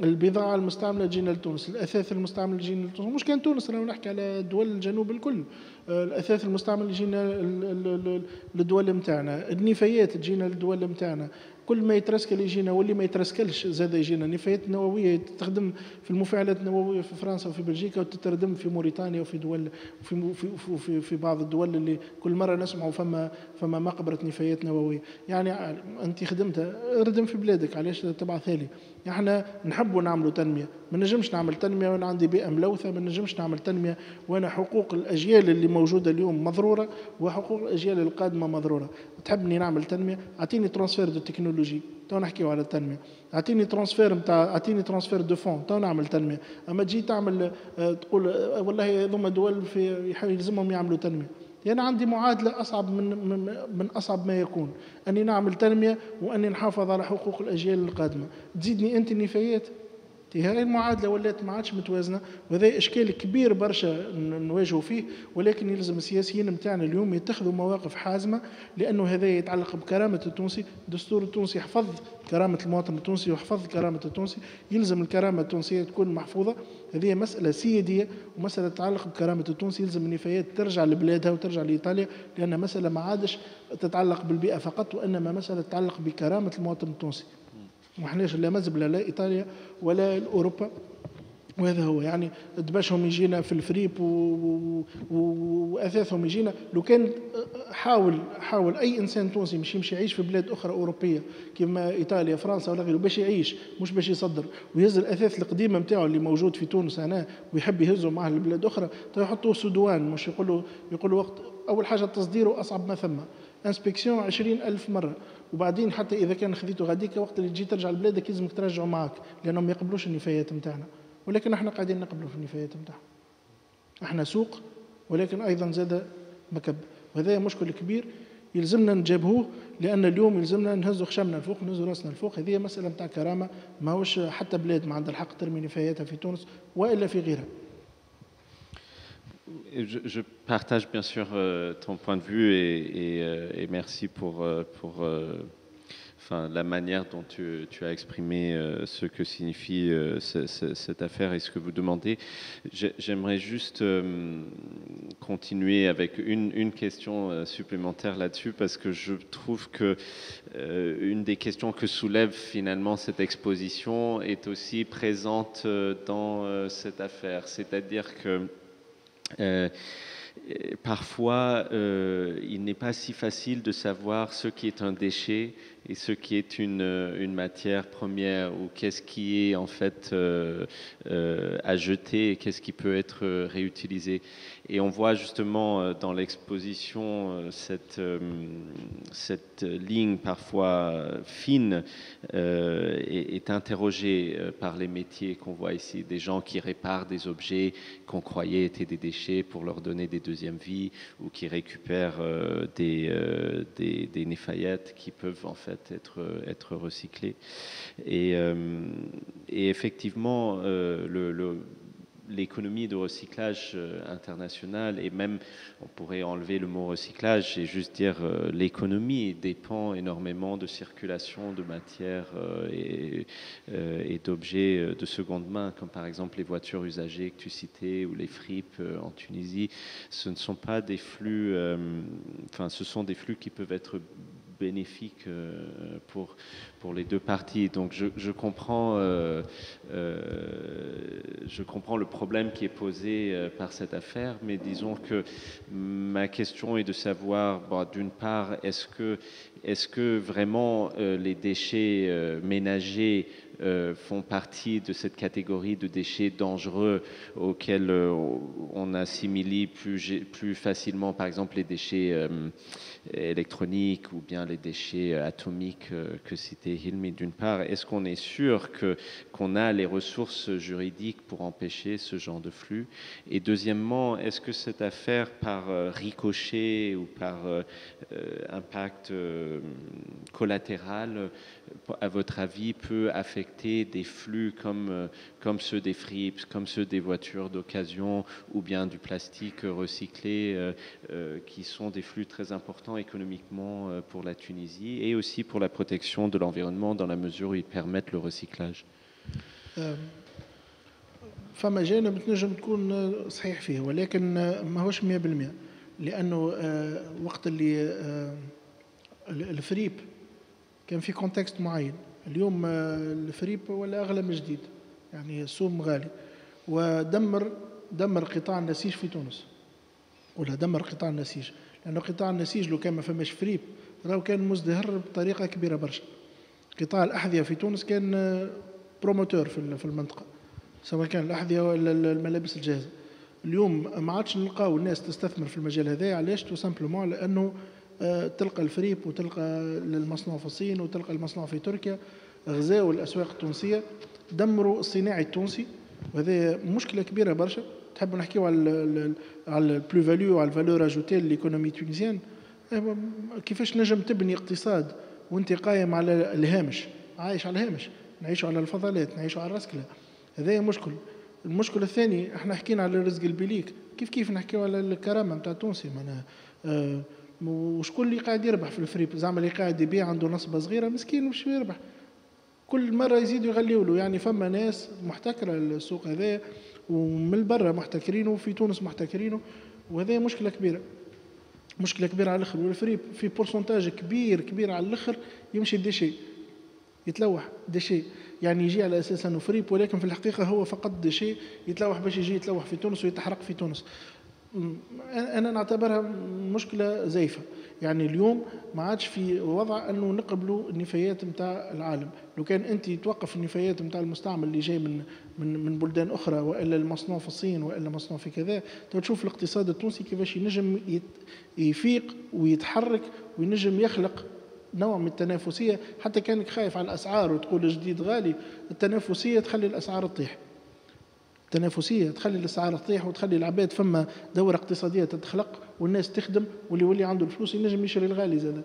البضاعه المستعمله تجينا لتونس، الاثاث المستعمل يجينا لتونس، مش كان تونس، انا نحكي على دول الجنوب الكل، الاثاث المستعمل يجينا للدول نتاعنا، النفايات تجينا للدول نتاعنا، كل ما يترسكل يجينا، واللي ما يترسكلش زاد يجينا. نفايات نوويه تخدم في المفاعلات النوويه في فرنسا وفي بلجيكا، وتتردم في موريتانيا وفي دول في بعض الدول اللي كل مره نسمعوا فما مقبره نفايات نوويه. يعني انت خدمتها ردم في بلادك، علاش تبعثها لي؟ احنا نحبوا نعملوا تنميه، ما نجمش نعمل تنميه وانا عندي بيئه ملوثه، ما نجمش نعمل تنميه وانا حقوق الاجيال اللي موجوده اليوم مضروره وحقوق الاجيال القادمه مضروره. تحبني نعمل تنميه، اعطيني ترانسفير دو تكنولوجي تو نحكيو على التنميه، اعطيني ترانسفير دو فون تو نعمل تنميه. اما تجي تعمل تقول والله هذوما دول يلزمهم يعملوا تنميه، يعني عندي معادلة أصعب من أصعب ما يكون، أني نعمل تنمية وأني نحافظ على حقوق الأجيال القادمة. تزيدني أنت النفايات، هاي المعادله ولات ما عادش متوازنه، وهذا اشكال كبير برشا نواجهوا فيه، ولكن يلزم السياسيين نتاعنا اليوم يتخذوا مواقف حازمه، لانه هذا يتعلق بكرامه التونسي. الدستور التونسي يحفظ كرامه المواطن التونسي ويحفظ كرامه التونسي، يلزم الكرامه التونسيه تكون محفوظه. هذه مساله سياديه ومساله تتعلق بكرامه التونسي، يلزم النفايات ترجع لبلادها وترجع لايطاليا، لان مساله ما عادش تتعلق بالبيئه فقط، وانما مساله تتعلق بكرامه المواطن التونسي. وحناش لا مزبله لا ايطاليا ولا اوروبا. وهذا هو يعني دبشهم يجينا في الفريب واثاثهم يجينا. لو كان حاول اي انسان تونسي مش يمشي يعيش في بلاد اخرى اوروبيه كما ايطاليا فرنسا ولا غيره باش يعيش مش باش يصدر، ويهز الاثاث القديم نتاعو اللي موجود في تونس هنا ويحب يهزه معه لبلاد اخرى، يحطوه سودوان. مش يقولوا وقت اول حاجه تصديره اصعب ما ثم، انسبكسيون 20,000 مره، وبعدين حتى اذا كان خذيته غاديك وقت اللي تجي ترجع لبلادك يلزمك ترجعه معك، لانهم ما يقبلوش النفايات نتاعنا. ولكن احنا قاعدين نقبلوا في النفايات نتاعهم. احنا سوق ولكن ايضا زاد مكب، وهذا مشكل كبير يلزمنا نجابهوه، لان اليوم يلزمنا نهزوا خشمنا الفوق، نهزوا راسنا الفوق. هذه مساله نتاع كرامه، ماهوش حتى بلاد ما عندها الحق ترمي نفاياتها في تونس والا في غيرها. Je partage bien sûr ton point de vue et merci pour la manière dont tu as exprimé ce que signifie cette affaire et ce que vous demandez. J'aimerais juste continuer avec une question supplémentaire là-dessus, parce que je trouve que une des questions que soulève finalement cette exposition est aussi présente dans cette affaire. C'est-à-dire que parfois, il n'est pas si facile de savoir ce qui est un déchet et ce qui est une matière première, ou qu'est-ce qui est en fait à jeter et qu'est-ce qui peut être réutilisé. Et on voit justement dans l'exposition cette ligne parfois fine est interrogée par les métiers qu'on voit ici, des gens qui réparent des objets qu'on croyait étaient des déchets pour leur donner des deuxièmes vies, ou qui récupèrent des néfaillettes qui peuvent en fait être recyclés. Et effectivement, l'économie de recyclage internationale, et même on pourrait enlever le mot recyclage et juste dire l'économie dépend énormément de circulation de matières et d'objets de seconde main, comme par exemple les voitures usagées que tu citais ou les fripes en Tunisie. Ce ne sont pas des flux, ce sont des flux qui peuvent être bénéfique pour les deux parties. Donc je comprends le problème qui est posé par cette affaire, mais disons que ma question est de savoir, d'une part, est-ce que vraiment les déchets ménagers font partie de cette catégorie de déchets dangereux auxquels on assimile plus facilement, par exemple, les déchets électroniques ou bien les déchets atomiques que citait Hilmi. D'une part, est-ce qu'on est sûr qu'on a les ressources juridiques pour empêcher ce genre de flux? Et deuxièmement, est-ce que cette affaire, par ricochet ou par impact collatéral, à votre avis, peut affecter des flux comme ceux des fripes, comme ceux des voitures d'occasion ou bien du plastique recyclé, qui sont des flux très importants économiquement pour la Tunisie et aussi pour la protection de l'environnement, dans la mesure où ils permettent le recyclage? فما جانب تنجم تكون صحيح فيه، ولكن ماهوش 100%، لأنه وقت اللي الفريب كان في كونتكست معين. اليوم الفريب ولا أغلى من جديد، يعني السوم غالي، ودمر قطاع النسيج في تونس، ولا دمر قطاع النسيج، لأنه قطاع النسيج لو كان ما فماش فريب راهو كان مزدهر بطريقة كبيرة برشا. قطاع الأحذية في تونس كان بروموتور في المنطقة، سواء كان الأحذية ولا الملابس الجاهزة. اليوم ما عادش نلقاو الناس تستثمر في المجال هذا. علاش؟ تو سامبلومون لأنه تلقى الفريب وتلقى المصنوع في الصين وتلقى المصنوع في تركيا، غزاوا الأسواق التونسية، دمروا الصناعي التونسي، وهذا مشكلة كبيرة برشا. تحب نحكيو على البلو فاليو وعلى الفالور اجوتي ليكونومي تونسيان. كيفاش نجم تبني اقتصاد وانت قايم على الهامش، عايش على الهامش؟ نعيشوا على الفضلات، نعيشوا على الرسكلة. هذا مشكل. المشكل الثاني احنا حكينا على الرزق البليك، كيف نحكيو على الكرامه نتاع التونسي معناها وشكون اللي قاعد يربح في الفريب؟ زعما اللي قاعد يبيع عنده نصبه صغيره مسكين مش يربح، كل مره يزيدوا يغليوا له. يعني فما ناس محتكره السوق هذا ومن برا محتكرينه وفي تونس محتكرينه، وهذا مشكله كبيره، مشكله كبيره على الاخر. والفريب في بورسنتاج كبير على الاخر يمشي ديشي، يتلوح ديشي، يعني يجي على اساس انه فريب ولكن في الحقيقه هو فقط ديشي يتلوح باش يجي يتلوح في تونس ويتحرق في تونس. انا نعتبرها مشكله زيفه. يعني اليوم ما عادش في وضع انه نقبلوا النفايات نتاع العالم. لو كان انت توقف النفايات نتاع المستعمل اللي جاي من بلدان اخرى، والا المصنوع في الصين، والا مصنوع في كذا، تشوف الاقتصاد التونسي كيفاش ينجم يفيق ويتحرك وينجم يخلق نوع من التنافسيه. حتى كانك خايف على الاسعار وتقول الجديد غالي، التنافسيه تخلي الاسعار تطيح، التنافسيه تخلي الاسعار تطيح وتخلي العباد فما دوره اقتصاديه تتخلق والناس تخدم، واللي يولي عنده الفلوس ينجم يشري الغالي زاد.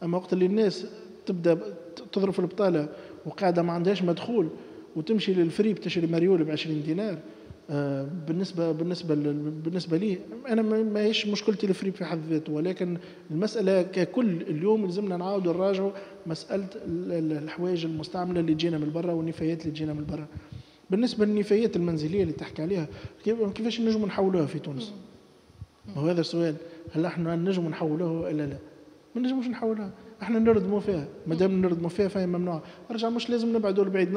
اما وقت اللي الناس تبدا تضرب في البطاله وقاعده ما عندهاش مدخول وتمشي للفريب تشري مريول ب 20 دينار، بالنسبه لي انا ما هيش مشكلتي الفريب في حد ذاته، ولكن المساله ككل اليوم لازمنا نعاودوا نراجعوا مساله الحوايج المستعمله اللي تجينا من برا والنفايات اللي تجينا من برا. بالنسبه للنفايات المنزليه اللي تحكي عليها، كيفاش نجموا نحولوها في تونس؟ وهذا السؤال، هل احنا نجموا نحولوها ولا لا؟ ما نجموش نحولوها، احنا نردموا فيها، ما دام نردموا فيها فهي ممنوعه. ارجع مش لازم نبعدوا لبعيد،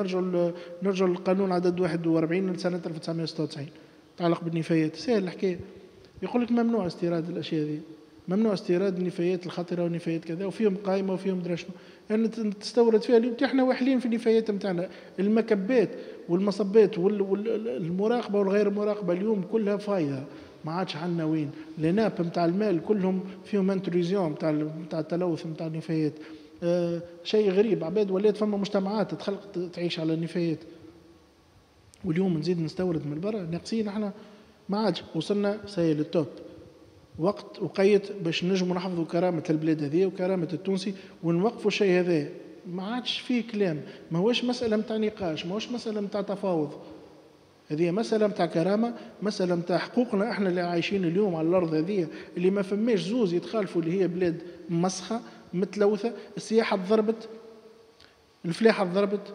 نرجعوا للقانون عدد 41 لسنه 1996 يتعلق بالنفايات، سهل الحكايه. يقول لك ممنوع استيراد الاشياء هذه، ممنوع استيراد النفايات الخطره والنفايات كذا، وفيهم قائمه وفيهم درا شنو، يعني تستورد فيها. اليوم احنا واحلين في النفايات نتاعنا، المكبات والمصبات والمراقبه والغير مراقبه اليوم كلها فايده، ما عادش عندنا وين. لناب نتاع المال كلهم فيهم انتروزيون نتاع التلوث نتاع النفايات. شيء غريب، عباد ولات فما مجتمعات تخلق تعيش على النفايات، واليوم نزيد نستورد من برا ناقصين. احنا ما عادش وصلنا سيل التوب، وقت وقيت باش نجموا نحفظوا كرامه البلاد هذه وكرامه التونسي ونوقفوا الشيء هذا. ما عادش فيه كلام، ما هوش مساله نتاع نقاش، ما هوش مساله نتاع تفاوض، هذه مسألة متاع كرامة، مسألة متاع حقوقنا احنا اللي عايشين اليوم على الأرض هذه، اللي ما فماش زوز يتخالفوا، اللي هي بلاد مسخة متلوثة. السياحة تضربت، الفلاحة تضربت،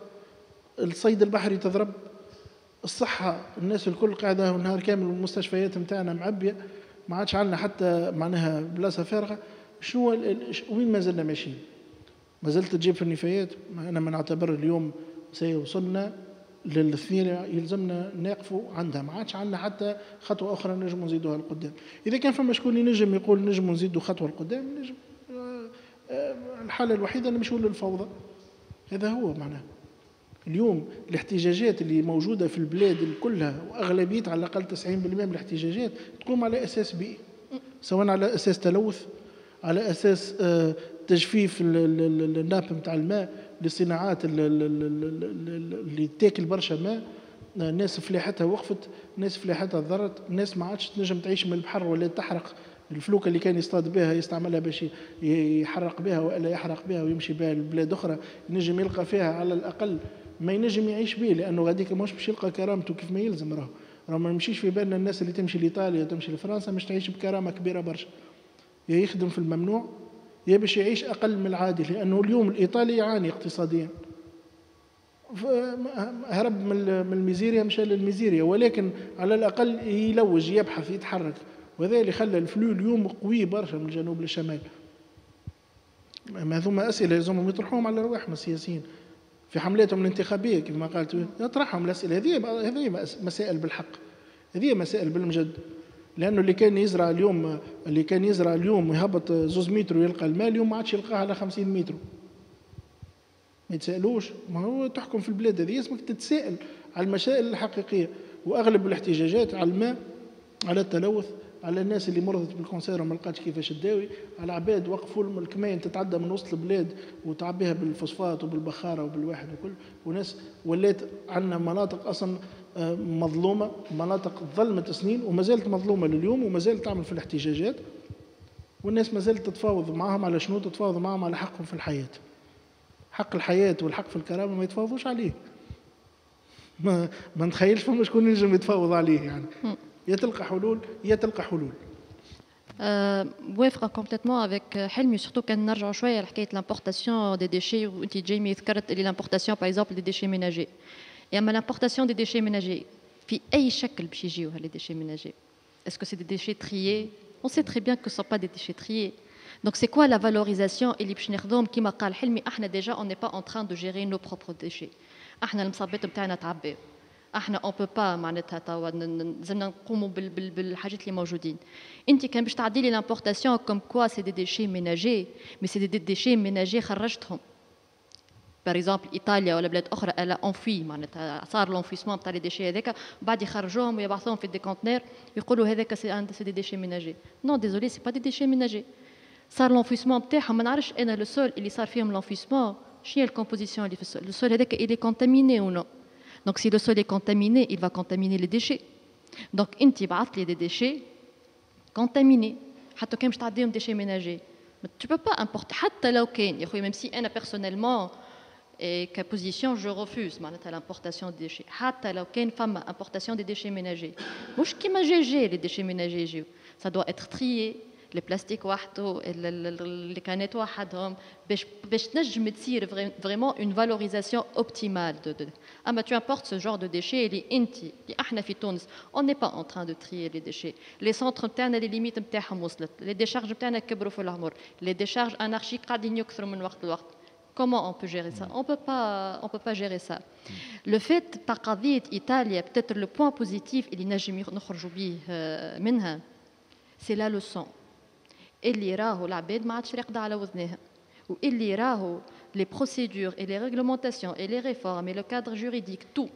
الصيد البحري تضرب، الصحة الناس الكل قاعدة نهار كامل، المستشفيات متاعنا معبية، ما عادش عندنا حتى معناها بلاصة فارغة. شنو وين ما زلنا ماشيين؟ ما زلت تجيب في النفايات. أنا ما نعتبر اليوم سيوصلنا للاثنين يلزمنا نقفوا عندها، ما عادش عندنا حتى خطوه اخرى نجموا نزيدوها لقدام. اذا كان فما شكون ينجم يقول نجموا نزيدوا خطوه لقدام، نجم. الحاله الوحيده نمشيو للفوضى، هذا هو معناه. اليوم الاحتجاجات اللي موجوده في البلاد كلها واغلبيتها على الاقل 90% من الاحتجاجات تقوم على اساس بيئي، سواء على اساس تلوث، على اساس تجفيف الناب نتاع الماء للصناعات اللي تاكل برشا ماء. ناس فلاحتها وقفت، ناس فلاحتها ضرت، ناس ما عادش تنجم تعيش من البحر ولا تحرق الفلوكه اللي كان يصطاد بها يستعملها باش يحرق بها والا يحرق بها ويمشي بها لبلاد اخرى، ينجم يلقى فيها على الاقل ما ينجم يعيش به، لانه غاديك مش باش يلقى كرامته كيف ما يلزم. راه ما نمشيش في بالنا الناس اللي تمشي لايطاليا وتمشي لفرنسا مش تعيش بكرامه كبيره برشا، يا يخدم في الممنوع يا باش يعيش اقل من العادي، لانه اليوم الايطالي يعاني اقتصاديا، هرب من الميزيريا مشى للميزيريا، ولكن على الاقل يلوج يبحث يتحرك، وهذا اللي خلى الفلو اليوم قوي برشا من الجنوب للشمال. ما هذوما اسئله لازمهم يطرحوهم على رواحهم السياسيين في حملاتهم الانتخابيه، كما ما قالت يطرحهم الاسئله هذه مسائل بالحق، هذه مسائل بالمجد. لانه اللي كان يزرع اليوم يهبط 2 متر ويلقى الماء، اليوم ما عادش يلقاه على 50 متر. ما يتسائلوش، ما هو تحكم في البلاد هذه اسمك تتسائل على المسائل الحقيقيه. واغلب الاحتجاجات على الماء، على التلوث، على الناس اللي مرضت بالكونسير وما لقاتش كيفاش تداوي، على عباد وقفوا الكمين تتعدى من وسط البلاد وتعبيها بالفوسفات وبالبخاره وبالواحد وكل، وناس ولات عندنا مناطق اصلا مظلومه، مناطق ظلمت سنين وما زالت مظلومه لليوم وما زالت تعمل في الاحتجاجات، والناس ما زالت تتفاوض معهم على شنو؟ تتفاوض معهم على حقهم في الحياه. حق الحياه والحق في الكرامه ما يتفاوضوش عليه. ما نتخيلش فما شكون ينجم يتفاوض عليه يعني. يا تلقى حلول يا تلقى حلول. موافقة complètement avec حلمي surtout كان نرجعوا شوية لحكاية l'importation des déchets وانت جيمي ذكرت اللي l'importation par exemple des déchets ménagers. Et أما l'importation des déchets ménagers في أي شكل باش يجيو les déchets ménagers. Est-ce que c'est des déchets triés? On sait très bien que ce ne sont pas des déchets triés. Donc c'est quoi la valorisation اللي باش نخدم كيما قال حلمي احنا déjà on n'est pas en train de gérer nos propres déchets. احنا المصابات نتاعنا تعباو. احنا اون بو با معناتها توا لازمنا نقوموا بالحاجات اللي موجودين. انت كان باش تعدي لي لامبورطاسيون كوم كوا سي دي ديشي ميناجي مي سي دي ديشي ميناجي خرجتهم. باغ اكزومبل ايطاليا ولا بلاد اخرى الا اونفي معناتها صار لونفيسمون تاع لي ديشي هذاك بعد يخرجوهم ويبعثوهم في دي كونتينر يقولوا هذاك سي دي ديشي ميناجي. نو ديزولي سي با دي ديشي ميناجي. صار لونفيسمون تاعهم ما نعرفش انا لو سول اللي صار فيهم لونفيسمون شنو هي الكومبوزيسيون اللي في السول. لو سول هذاك اللي كونتاميني او نو. Donc si le sol est contaminé, il va contaminer les déchets. Donc inti بعث لي des déchets contaminés. حتى كان باش تعديهم déchets ménagers. Mais tu peux pas importer حتى لو كان يا خويا même si انا personnellement et qu'à position je refuse معناتها l'importation des déchets. حتى لو كان فما importation des déchets ménagers. مش كيما جي les déchets ménagers يجيو. Ça doit être trié. Les plastiques وحده les canettes وحدهم باش تنجم تصير vraiment une valorisation optimale de اما tu importes ce genre de déchets اللي انت اللي احنا في تونس on n'est pas en train de trier les déchets. Les centres نتاعنا les limites نتاعهم وصلت. Les décharges نتاعنا كبروا في العمر. Les décharges anarchiques قاعدين يكثروا من وقت لوقت. Comment on peut gérer ça? On peut pas gérer ça. Le fait par قضية إيطاليا peut-être le point positif اللي نجم نخرجوا بيه منها c'est la leçon. اللي راهو العباد ما عادش راقده على وذنها واللي راهو les procédures et les réglementations et les réformes et le cadre juridique tout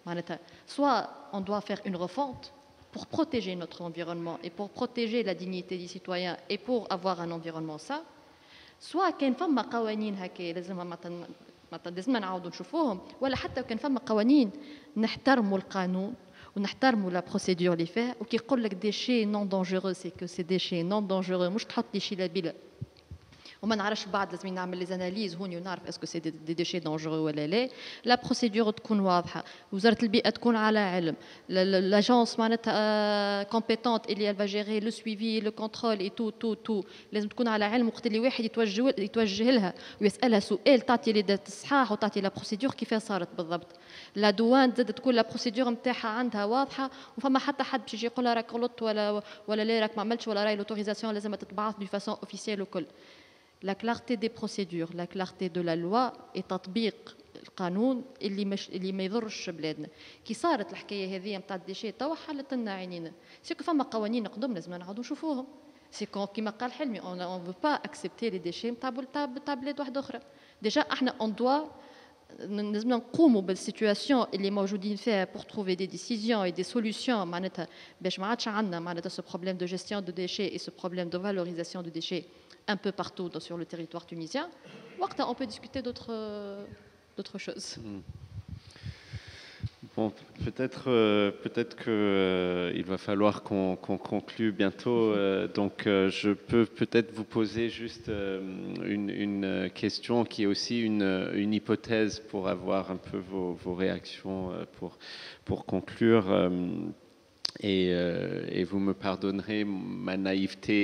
معناتها soit on doit faire une refonte pour protéger notre environnement et pour protéger la dignité des citoyens et pour avoir un environnement sain soit كان فما قوانين هكا لازمها مثلا لازمنا نعاودوا نشوفوهم ولا حتى كان فما قوانين نحترموا القانون ونحترموا لا بروسيدور اللي فيها وكي يقول لك ديشي نون دونجورو سي كو سي ديشي نون دونجورو مش تحط لي شي لابيله وما نعرفش بعد لازم نعمل لي زاناليز هوني ونعرف اسكو سي دي ديشي دونجورو ولا لا. لا بروسيدور تكون واضحه وزاره البيئه تكون على علم لاجونس معناتها كومبيتونت اللي elle va gérer le suivi le contrôle et tout لازم تكون على علم وقت اللي واحد يتوجه لها ويسالها سؤال تعطي لي دات الصحاح وتعطي لا بروسيدور كيفاش صارت بالضبط. لا دوان زاد تكون لا بروسيدور نتاعها عندها واضحه وفما حتى حد باش يجي يقول لها راك غلطت ولا لا راك ما عملتش ولا راي لوتوريزاسيون لازم تتبعث دو فاسون اوفيسيال وكل. La clarté des procédures, la clarté de la loi et تطبيق القانون اللي ما يضرش بلادنا. كي صارت الحكايه هذه نتاع الديشي توا حلت لنا عينينا. سيكو فما قوانين قدم لازم نعاودوا نشوفوهم. سيكو كيما قال حلمي on veut pas accepter les déchets نتاع بلاد واحده اخرى. ديجا احنا on doit لازمنا نقوموا بالسيتواسيون اللي موجودين فيها pour trouver des décisions et des solutions معناتها باش ما عادش عندنا معناتها ce problème de gestion de déchets et ce problème de valorisation de déchets un peu partout sur le territoire tunisien. On peut discuter d'autres choses. Bon, peut-être qu'il va falloir qu'on conclue bientôt. Donc, je peux peut-être vous poser juste une question qui est aussi une hypothèse pour avoir un peu vos réactions pour conclure. Et vous me pardonnerez ma naïveté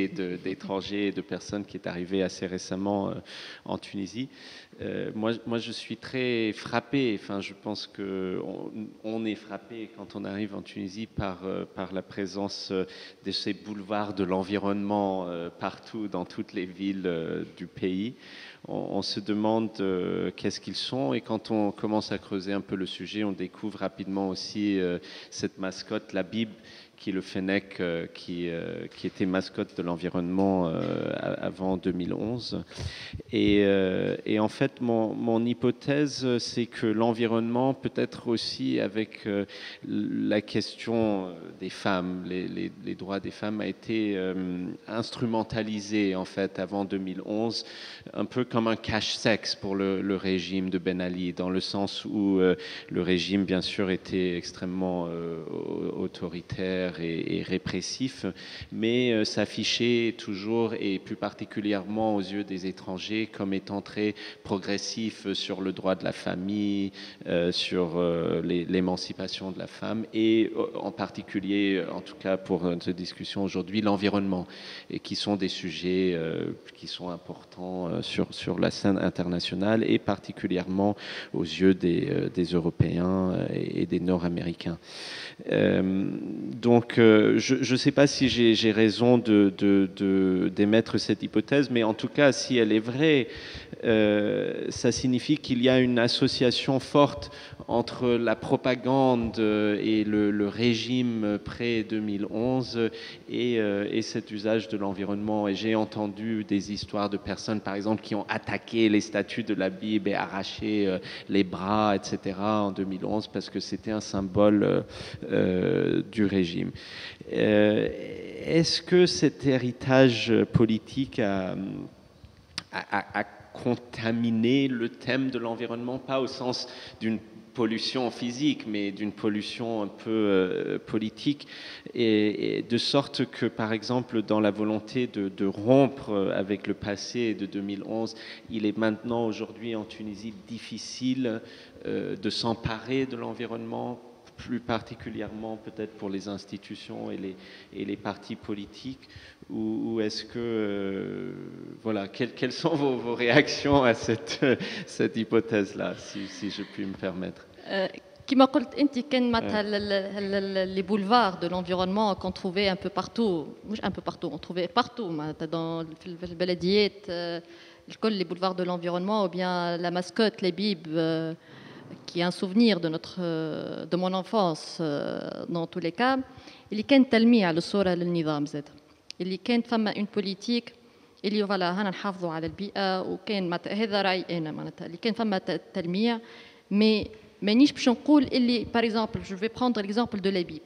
d'étranger et de personne qui est arrivée assez récemment en Tunisie. Moi, je suis très frappé, enfin, je pense qu'on est frappé quand on arrive en Tunisie par la présence de ces boulevards de l'environnement partout dans toutes les villes du pays. On se demande qu'est-ce qu'ils sont et quand on commence à creuser un peu le sujet, on découvre rapidement aussi cette mascotte, la Bible, qui est le Fennec, qui était mascotte de l'environnement avant 2011. Et en fait, mon hypothèse, c'est que l'environnement, peut-être aussi avec la question des femmes, les droits des femmes, a été instrumentalisé en fait avant 2011, un peu comme un cache-sexe pour le régime de Ben Ali, dans le sens où le régime, bien sûr, était extrêmement autoritaire autoritaire et répressif, mais s'affichait toujours, et plus particulièrement aux yeux des étrangers, comme étant très progressif sur le droit de la famille, sur l'émancipation de la femme, et en particulier, en tout cas pour cette discussion aujourd'hui, l'environnement, et qui sont des sujets qui sont importants sur la scène internationale, et particulièrement aux yeux des Européens et des Nord-Américains. Donc, je ne sais pas si j'ai raison d'émettre cette hypothèse, mais en tout cas, si elle est vraie, ça signifie qu'il y a une association forte entre la propagande et le régime pré-2011 et cet usage de l'environnement. Et j'ai entendu des histoires de personnes, par exemple, qui ont attaqué les statues de la Bible et arraché les bras, etc., en 2011, parce que c'était un symbole du régime. Est-ce que cet héritage politique a contaminé le thème de l'environnement, pas au sens d'une pollution physique, mais d'une pollution un peu politique, et de sorte que, par exemple, dans la volonté de rompre avec le passé de 2011, il est maintenant, aujourd'hui, en Tunisie, difficile de s'emparer de l'environnement, plus particulièrement peut-être pour les institutions et les partis politiques, ou est-ce que... voilà, quelles sont vos réactions à cette hypothèse-là, si je puis me permettre? كما قلت انت كان معناتها les boulevards de l'environnement qu'on trouvait un peu partout, مش un peu partout, on trouvait partout معناتها في البلديات الكل les boulevards de l'environnement, ou bien la mascotte les bibs qui est un souvenir de mon enfance dans tous les cas, اللي كان تلميع للصورة للنظام زاد، اللي كانت فما une politique اللي فوالا هنا نحافظوا على البيئة، وكان هذا رأي أنا معناتها اللي كان فما تلميع. مي مانيش باش نقول اللي par exemple je vais prendre l'exemple de l'Habib.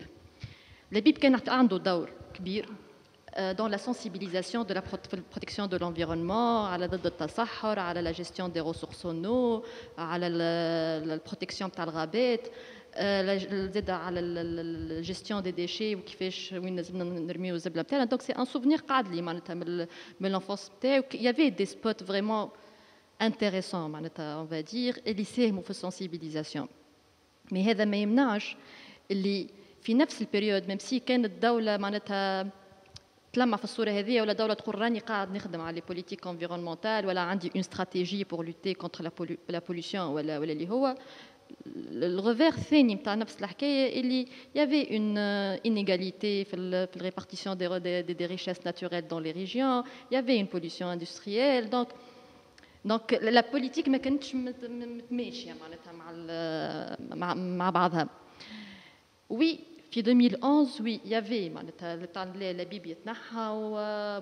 l'Habib كان عنده دور كبير dans la sensibilisation de la protection de l'environnement, على ضد التصحر، على la gestion des ressources en eau، على la protection تاع الغابات، زاد على la gestion des déchets وكيفاش وين لازمنا نرميو الزبله بتاعنا. donc c'est un souvenir قاعد لي معناتها من l'enfance تاعي. il y avait des spots vraiment intéressants معناتها on va dire اللي يساهموا في السنسيبيليزاسيون. mais هذا ما يمنعش اللي في نفس البريود ميم سي كانت الدوله معناتها تلمع في الصوره هذه، ولا دوله تقول راني قاعد نخدم على لي بوليتيك انفيرونمونتال، ولا عندي اون استراتيجي بور لوتي كونتر لا بوليسيون، ولا اللي هو الريفير الثاني نتاع نفس الحكايه اللي يافي اون انيغاليتي في الريبارتيسيون دي ريشيس ناتوريل دون لي ريجيون، يافي اون بوليسيون اندستريال. دونك لا بوليتيك ما كانتش متماشيه معناتها مع بعضها. وي في 2011 وي يافي معناتها البيب يتنحى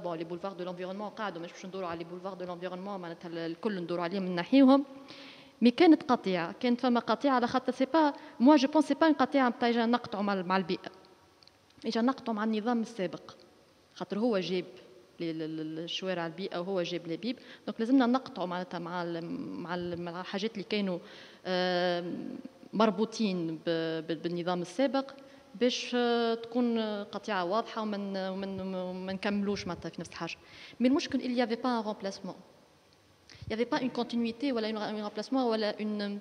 بون لي بولفار دو لونفيرونمون قاعدوا مش باش ندوروا على لي بولفار دو لونفيرونمون معناتها الكل ندوروا عليهم ننحيهم. مي كانت قطيعه، كانت فما قطيعه على خاطر سي با موا جو بونس سي با اون قطيعه نتاع اجا نقطعوا مع البيئه، اجا نقطعوا مع النظام السابق، خاطر هو جاب الشوارع البيئه وهو جاب لبيب. دونك لازمنا نقطعوا معناتها مع الحاجات اللي كانوا مربوطين بالنظام السابق باش تكون قطيعه واضحه وما نكملوش معناتها في نفس الحاجه. مي المشكل اللي يافي با ان رومبلاسمون، يافي با اون كونتينيتي ولا اون رومبلاسمون ولا اون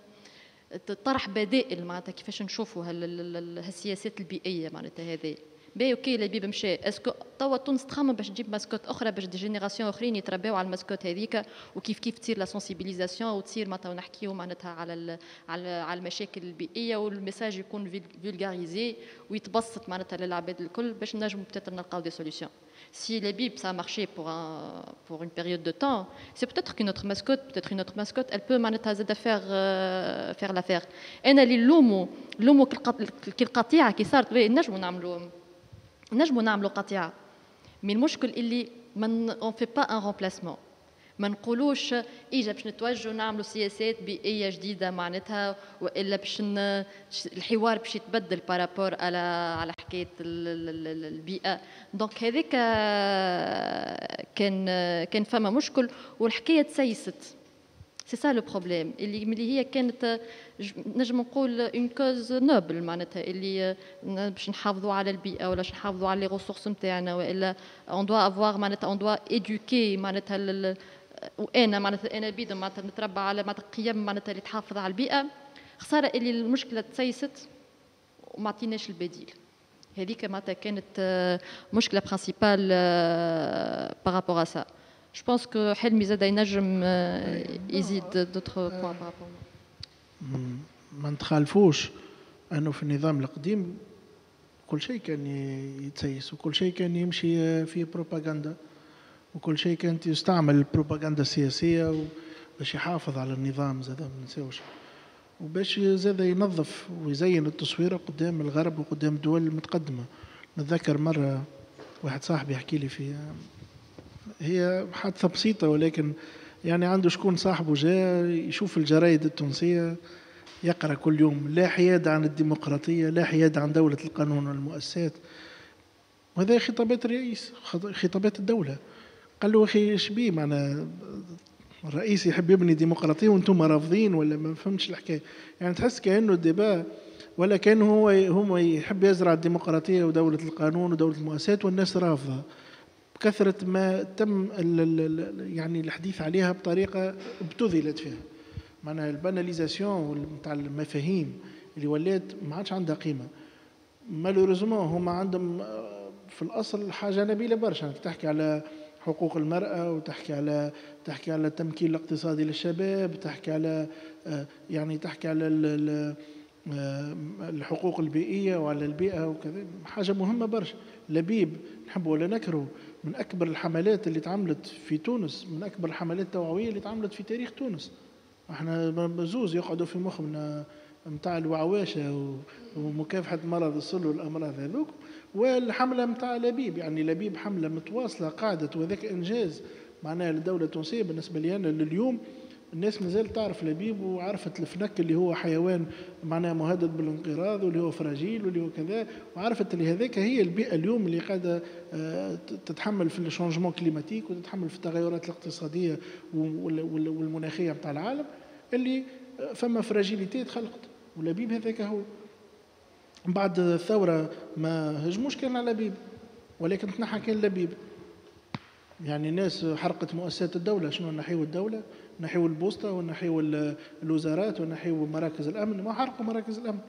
طرح بدائل معناتها كيفاش نشوفوا هالسياسات البيئيه معناتها هذه. باهي اوكي البيب مشى، اسكو توا تونس تخمم باش تجيب ماسكوت اخرى باش دي جينيراسيون اخرين يترباو على الماسكوت هذيك، وكيف تصير لا سونسيبيليزاسيون وتصير معناتها نحكيو معناتها على المشاكل البيئيه، والميساج يكون فولغاريزي ويتبسط معناتها للعباد الكل باش نجموا بتاتر نلقاو دي سوليوشن. Si les bibs ça a marché pour une période de temps, c'est peut-être qu'une autre mascotte, elle peut faire l'affaire. أنا اللي لومو كالقطيعة كي صارت نجموا نعملوا قطيعة. مي المشكل اللي on fait pas un remplacement. ما نقولوش اجا باش نتوجهوا نعملوا سياسات بيئيه جديده معناتها، والا باش الحوار باش يتبدل بارابور على حكايه البيئه. دونك هذيك كان فما مشكل، والحكايه تسيست سي سا لو بروبليم اللي هي كانت نجم نقول اون كوز نوبل معناتها اللي باش نحافظوا على البيئه ولا باش نحافظوا على لي ريسورس نتاعنا والا اون دوا افوار معناتها اون دوا ايدوكي معناتها وانا معناتها انا بيد معناتها نتربى على معناتها قيم معناتها اللي تحافظ على البيئه خساره اللي المشكله تسيست وما عطيناش البديل هذيك معناتها كانت مشكله برينسيبال بارابور ا سا جو بونس كو حلمي زاد ينجم يزيد دوتر بوان بارابور ما نتخالفوش انه في النظام القديم كل شيء كان يتسيس وكل شيء كان يمشي في بروباغندا وكل شيء كانت يستعمل البروباغندا السياسيه باش يحافظ على النظام زاد ما نساوش وباش زاد ينظف ويزين التصوير قدام الغرب وقدام الدول المتقدمه. نتذكر مره واحد صاحبي يحكي لي في هي حادثه بسيطه ولكن يعني عنده شكون صاحبه جاء يشوف الجرايد التونسيه يقرأ كل يوم لا حياد عن الديمقراطية لا حياد عن دولة القانون والمؤسسات وهذا خطابات الرئيس خطابات الدولة. قال له أخي إيش بيه معنا الرئيس يحب يبني ديمقراطية وانتم رافضين ولا ما فهمتش الحكاية يعني تحس كأنه الدباء ولا كأنه هو يحب يزرع الديمقراطية ودولة القانون ودولة المؤسسات والناس رافضة بكثرة ما تم يعني الحديث عليها بطريقة ابتذلت فيها معناها الباناليزاسيون نتاع المفاهيم اللي ولات ما عادش عندها قيمه. مالوريزمون هما عندهم في الاصل حاجه نبيله برشا تحكي على حقوق المراه وتحكي على التمكين الاقتصادي للشباب تحكي على يعني تحكي على الحقوق البيئيه وعلى البيئه وكذا حاجه مهمه برشا. لبيب نحب ولا نكره من اكبر الحملات اللي تعملت في تونس من اكبر الحملات التوعويه اللي تعملت في تاريخ تونس. احنا زوز يقعدوا في مخنا متاع الوعواشه ومكافحه مرض السل والامراض هذوك والحمله متاع لبيب يعني لبيب حمله متواصله قاعدت وذاك انجاز معناها للدوله التونسيه بالنسبه لي انا لليوم الناس مازال تعرف لبيب وعرفت الفنك اللي هو حيوان معناها مهدد بالانقراض واللي هو فراجيل واللي هو كذا وعرفت اللي هذاك هي البيئه اليوم اللي قاعده تتحمل في الشونجمون كليماتيك وتتحمل في التغيرات الاقتصاديه والمناخيه متاع العالم اللي فما فراجيليتي تخلقت ولبيب هذاك هو. بعد الثوره ما هجموش كان على لبيب ولكن تنحى كان لبيب يعني الناس حرقت مؤسسات الدوله شنو نحيوا الدوله نحيوا البوسطه ونحيوا الوزارات ونحيوا مراكز الامن ما حرقوا مراكز الامن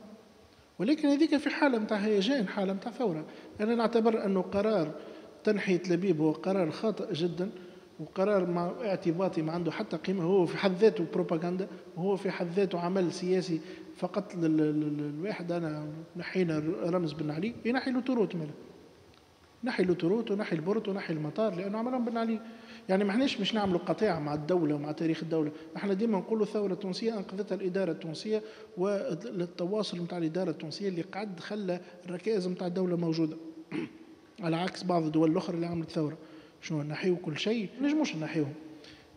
ولكن هذيك في حاله متاع هيجان حاله متاع ثوره. انا نعتبر انه قرار تنحيه لبيب هو قرار خاطئ جدا وقرار مع اعتباطي ما عنده حتى قيمه هو في حد ذاته بروباغندا وهو في حد ذاته عمل سياسي فقط الواحد. انا نحينا رمز بن علي ينحي له تروت ماله نحي له تروت ونحي البرت ونحي المطار لانه عملهم بن علي يعني ما احناش مش نعملوا قطيعه مع الدوله ومع تاريخ الدوله. احنا ديما نقولوا الثوره التونسيه انقذتها الاداره التونسيه والتواصل نتاع الاداره التونسيه اللي قعد خلى الركائز نتاع الدوله موجوده على عكس بعض الدول الاخرى اللي عملت ثوره شنو نحيوا كل شيء ما نجموش نحيوهم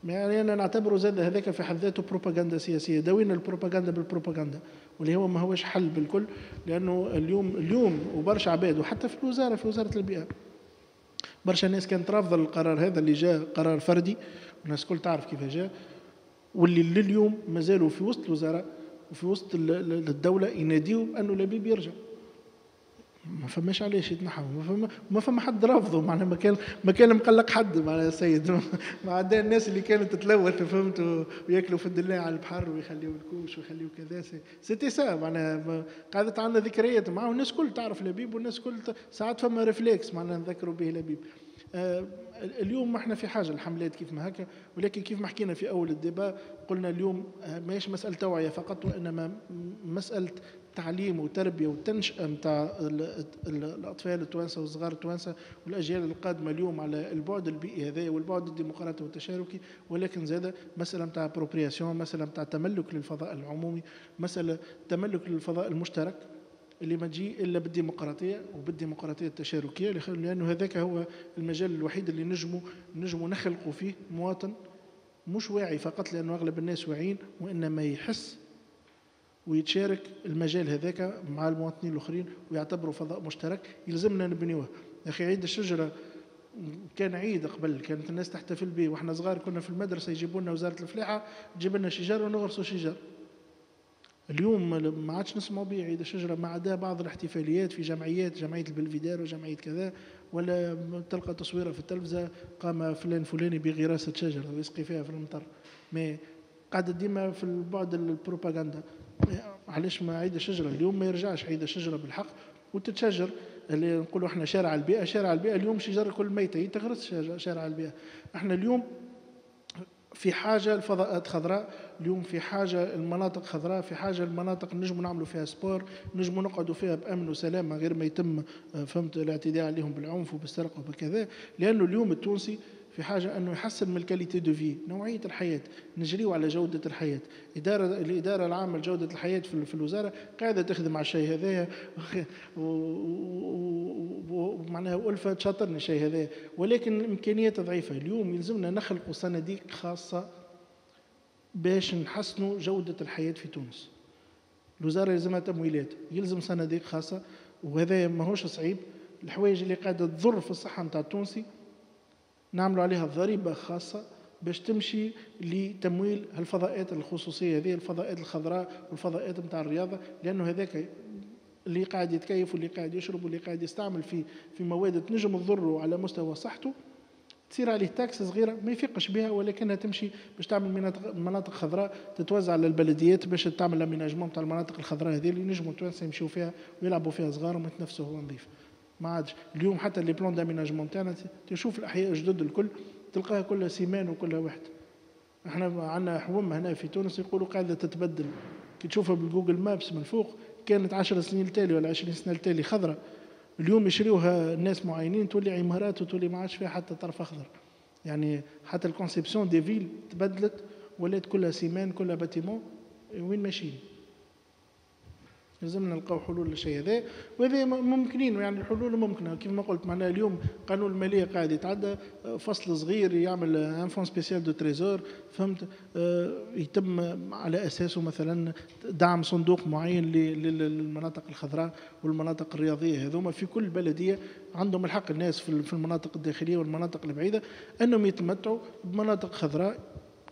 يعني انا نعتبره زاد هذاك في حد ذاته بروباغندا سياسيه داوينا البروباغندا بالبروباغندا واللي هو ما هوش حل بالكل لانه اليوم وبرشا عباد وحتى في الوزاره في وزاره البيئه برشا ناس كانت رافضه القرار هذا اللي جاء قرار فردي والناس الكل تعرف كيف جاء واللي لليوم ما زالوا في وسط الوزراء وفي وسط الدوله يناديوا انه لبيب يرجع ما فماش علاش يتنحوا ما فما حد رافضه معناها ما كان مقلق حد معناها السيد ما عدا الناس اللي كانت تتلوث فهمتوا وياكلوا في الدلاع على البحر ويخليوا الكوش ويخليوا كذا سيتي سا معناها قعدت عندنا ذكريات معاه والناس كل تعرف لبيب والناس كل ساعات فما ريفليكس معناها نذكروا به لبيب. اليوم احنا في حاجه الحملات كيف ما هكا ولكن كيف ما حكينا في اول الدبا قلنا اليوم ماهيش مساله توعيه فقط وانما مساله تعليم وتربيه وتنشئه نتاع الاطفال التوانسه والصغار التوانسه والاجيال القادمه اليوم على البعد البيئي هذا والبعد الديمقراطي والتشاركي ولكن زاد مساله نتاع بروبرياسيون مساله نتاع تملك للفضاء العمومي مساله تملك للفضاء المشترك اللي ما تجي الا بالديمقراطيه وبالديمقراطيه التشاركيه لانه هذاك هو المجال الوحيد اللي نجموا نخلقوا فيه مواطن مش واعي فقط لانه اغلب الناس واعيين وانما يحس ويتشارك المجال هذاك مع المواطنين الاخرين ويعتبروا فضاء مشترك يلزمنا نبنيوه. يا اخي عيد الشجره كان عيد قبل كانت الناس تحتفل به، واحنا صغار كنا في المدرسه يجيبوا لنا وزاره الفلاحه تجيب لنا شجر ونغرسوا شجر. اليوم ما عادش نسمعوا به عيد الشجره، ما عدا بعض الاحتفاليات في جمعيات، جمعيه البلفيدار وجمعيه كذا، ولا تلقى تصويره في التلفزه قام فلان فلاني بغراسه شجره ويسقي فيها في المطر. ما قاعده ديما في البعد البروباغندا. علاش ما عيد الشجره اليوم ما يرجعش عيد الشجره بالحق وتتشجر؟ اللي نقولوا احنا شارع البيئه، شارع البيئه اليوم شجر كل ميته تغرس شارع البيئه. احنا اليوم في حاجه الفضاءات خضراء، اليوم في حاجه المناطق خضراء، في حاجه المناطق نجموا نعملوا فيها سبور، نجموا نقعدوا فيها بامن وسلام من غير ما يتم فهمت الاعتداء عليهم بالعنف وبالسرقه وبكذا. لانه اليوم التونسي في حاجه انه يحسن من الكاليتي دو في، نوعيه الحياه، نجريوا على جوده الحياه. الاداره العامه لجوده الحياه في الوزاره قاعده تخدم على الشيء هذايا ومعناها والفه تشاطرني الشيء هذايا، ولكن الامكانيات ضعيفه. اليوم يلزمنا نخلقوا صناديق خاصه باش نحسنوا جوده الحياه في تونس. الوزاره يلزمها تمويلات، يلزم صناديق خاصه، وهذا ماهوش صعيب. الحوايج اللي قاعده تضر في الصحه نتاع التونسي نعملوا عليها ضريبه خاصه باش تمشي لتمويل الفضاءات الخصوصيه هذه، الفضاءات الخضراء والفضاءات نتاع الرياضه، لانه هذاك اللي قاعد يتكيف واللي قاعد يشرب واللي قاعد يستعمل في مواد تنجم تضره على مستوى صحته، تصير عليه تاكس صغيره ما يفيقش بها، ولكنها تمشي باش تعمل مناطق خضراء تتوزع على البلديات باش تعمل اميناجمون تاع المناطق الخضراء هذه اللي نجموا التوانسه يمشيوا فيها ويلعبوا فيها صغارهم ويتنفسوا هواء نظيف. ما عادش اليوم حتى لي بلون داميناجمون تاعنا تشوف الاحياء الجدد الكل تلقاها كلها سيمان وكلها واحد. احنا عندنا حوم هنا في تونس يقولوا قاعده تتبدل، كي تشوفها بالجوجل مابس من فوق كانت 10 سنين التالي ولا 20 سنه التالي خضراء، اليوم يشريوها الناس معينين تولي عمارات وتولي ما عادش فيها حتى طرف اخضر. يعني حتى الكونسيبسيون دي فيل تبدلت، ولات كلها سيمان كلها باتيمون. وين ماشيين؟ لازمنا نلقاو حلول للشيء هذا، وهذا ممكنين. يعني الحلول ممكنه كيف ما قلت. معناها اليوم قانون الماليه قاعد يتعدى، فصل صغير يعمل ان فون سبيسيال دو تريزور فهمت، يتم على اساسه مثلا دعم صندوق معين للمناطق الخضراء والمناطق الرياضيه هذوما في كل بلديه. عندهم الحق الناس في المناطق الداخليه والمناطق البعيده انهم يتمتعوا بمناطق خضراء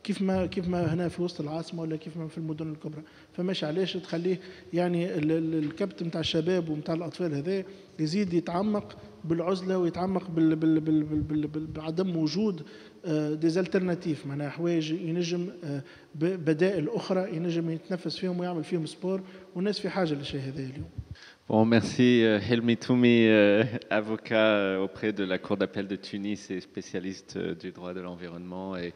كيف ما هنا في وسط العاصمه ولا كيف ما في المدن الكبرى. فماش علاش تخليه يعني الكبت نتاع الشباب ونتاع الاطفال هذا يزيد يتعمق بالعزله ويتعمق بعدم وجود ديزالترناتيف، معناها حوايج ينجم بدائل اخرى ينجم يتنفس فيهم ويعمل فيهم سبور، والناس في حاجه للشيء هذا اليوم. Bon, merci Helmi Toumi, avocat auprès de la Cour d'appel de Tunis et spécialiste du droit de l'environnement, et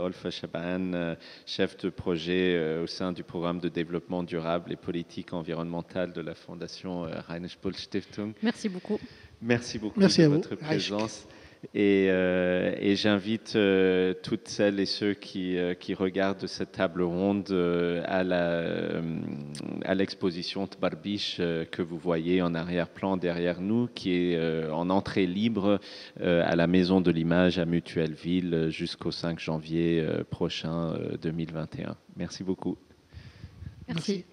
Olfa Shaban, chef de projet au sein du programme de développement durable et politique environnementale de la Fondation Rheinische Stiftung. Merci beaucoup. Merci beaucoup de votre présence. Et j'invite toutes celles et ceux qui regardent cette table ronde à l'exposition Tbarbiche que vous voyez en arrière-plan derrière nous, qui est en entrée libre à la Maison de l'Image à Mutuelleville jusqu'au 5 janvier prochain 2021. Merci beaucoup. Merci.